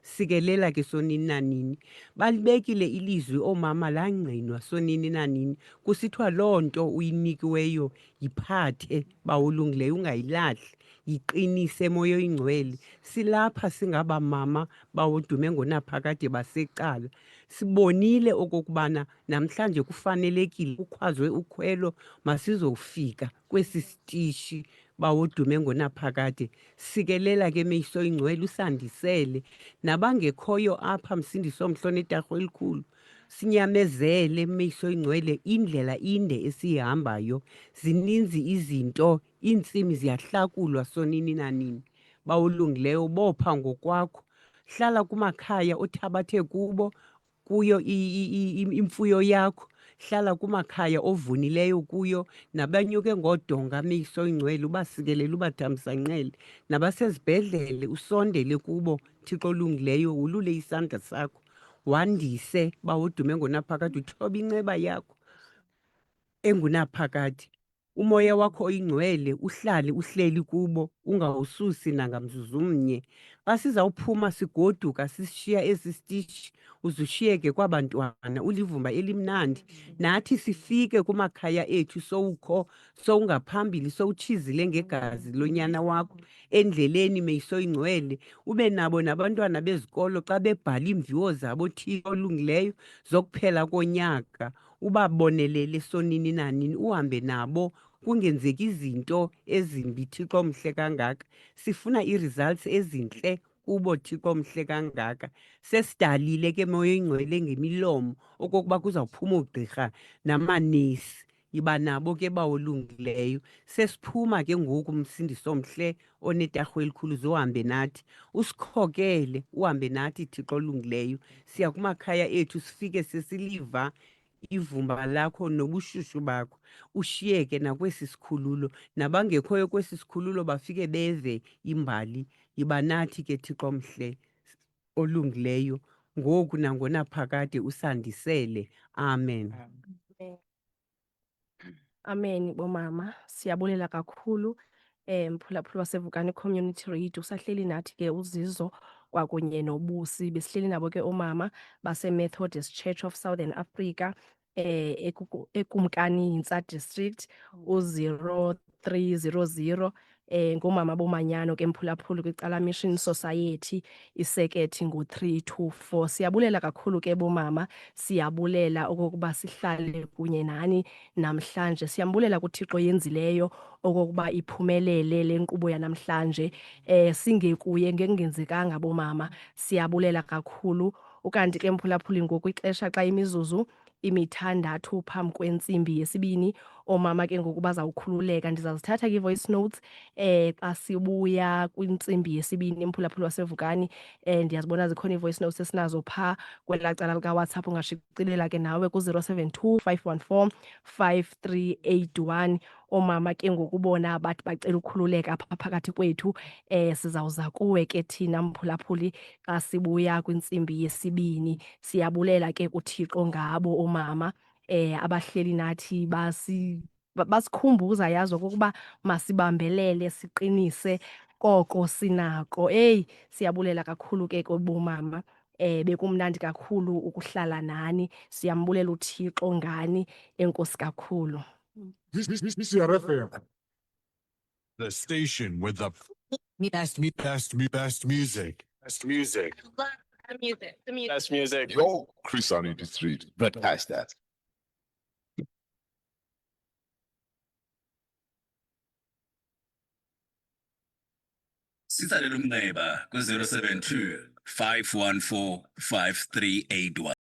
Sikelela ke sonini nanini. Balibekile ilizwi oomama langqinwa sonini nanini. Kusithiwa loo nto uyinikiweyo yiphathe bawulungileyo, ungayilahli, yiqinise moya oyingcwele. Silapha singaba mama bawodume ngonaphakade basecala. Sibonile okokubana namhlanje kufanelekile kukhwazwe ukhwelo masizofika kwesi sitishi bawodume ngonaphakade. Sikelela ke Meyiso ingcwele usandisele, nabangekhoyo apha msindisi omhle onetarho elikhulu, sinyamezele Meyiso ingcwele indlela inde esiyihambayo. Zininzi izinto, iintsimi ziyahlakulwa sonini nanini. Bawulungileyo bopha ngokwakho, hlala kumakhaya othabathe kuyo imfuyo yakho, hlala kumakhaya ovunileyo kuyo, nabanyuke ngodonga Meyiso ingcwele ubasikelela ubathamsanqele, nabasezibhedlele usondele kubo Thixo olungileyo, wulule isandla sakho, wandise bawodume ngonaphakade, uthobe inceba yakho engunaphakade. Umoya wakho oyingcwele uhlale uhleli kubo, ungawususi nangamzuzu mnye. Xa sizawuphuma sigoduka sishiya esi sitishi uzushiyeke kwabantwana ulivumba elimnandi, nathi sifike kumakhaya ethu sowukho, sowungaphambili, sowutshizile ngegazi lonyana wakho. Endleleni meyisoyingcwele ube nabo nabantwana bezikolo xa bebhala iimviwo zabo, Thixo olungileyo, zokuphela konyaka. Ubabonelele sonini nanini, uhambe nabo kungenzeki izinto ezimbi, Thixo mhle kangaka. Sifuna ii-results ezintle kubo, Thixo mhle kangaka. Sesidalile ke moya oyingcwele ngemilomo okokuba kuzawuphuma oogqirha namanesi, yiba nabo ke bawolungileyo. Sesiphuma ke ngoku Msindiso mhle onetarhu elikhulu, zohambe nathi usikhokele, uhambe nathi Thixo olungileyo. Siya kumakhaya ethu sifike sesiliva ivumba lakho nobushushu bakho, ushiyeke nakwesi sikhululo, nabangekhoyo kwesi sikhululo bafike beve imbali. Yiba nathi ke Thixo mhle olungileyo, ngoku nangonaphakade, usandisele. Amen. Amen bomama, siyabulela kakhulu mphulaphula wasevukani Community Radio. Usahleli nathi ke uZizo kwakunye noBusi, besihleli nabo ke omama base Methodist Church of Southern Africa ekumkani Yintsa District u0300 ngomama bomanyano ke mphulaphula kwicala Mission Society isekethi ngo324. Siyabulela kakhulu ke bomama, siyabulela okokuba sihlale kunye nani namhlanje. Siyambulela kuThixo yenzileyo okokuba iphumelele lenkqubo yanamhlanje, singekuye ngekungenzekanga bomama. Siyabulela kakhulu. Ukanti ke mphulaphuli ngoku ixesha xa imizuzu imithandathu phambi kwentsimbi yesibini, omama ke ngoku bazawukhululeka. Ndizazithatha ke i-voice notes xa sibuya kwintsimbi yesibini. Mphulaphuli wasevukani, ndiyazibona zikhona ii-voice notes esinazo phaa kwelaa cala likaWhatsApp. Ungashicilela ke nawe ku-072 514 5381. Omama ke ngokubona bathi bacela ukhululeka apha phakathi kwethu, sizawuza kuwe ke thina mphulaphuli xa sibuya kwintsimbi yesibini. Siyabulela ke kuThixo ngabo omama abahleli nathi basikhumbuza yazi okokuba masibambelele, siqinise koko sinako. Siyabulela kakhulu ke kubomama. Bekumnandi kakhulu ukuhlala nani. Siyambulela uThixo ngani. Enkosi kakhulu. The station with the best music. Best music. The music. Best music. Yo, Chris on 83. Broadcast that. Sitsalela umnxeba ku-072 514 5381.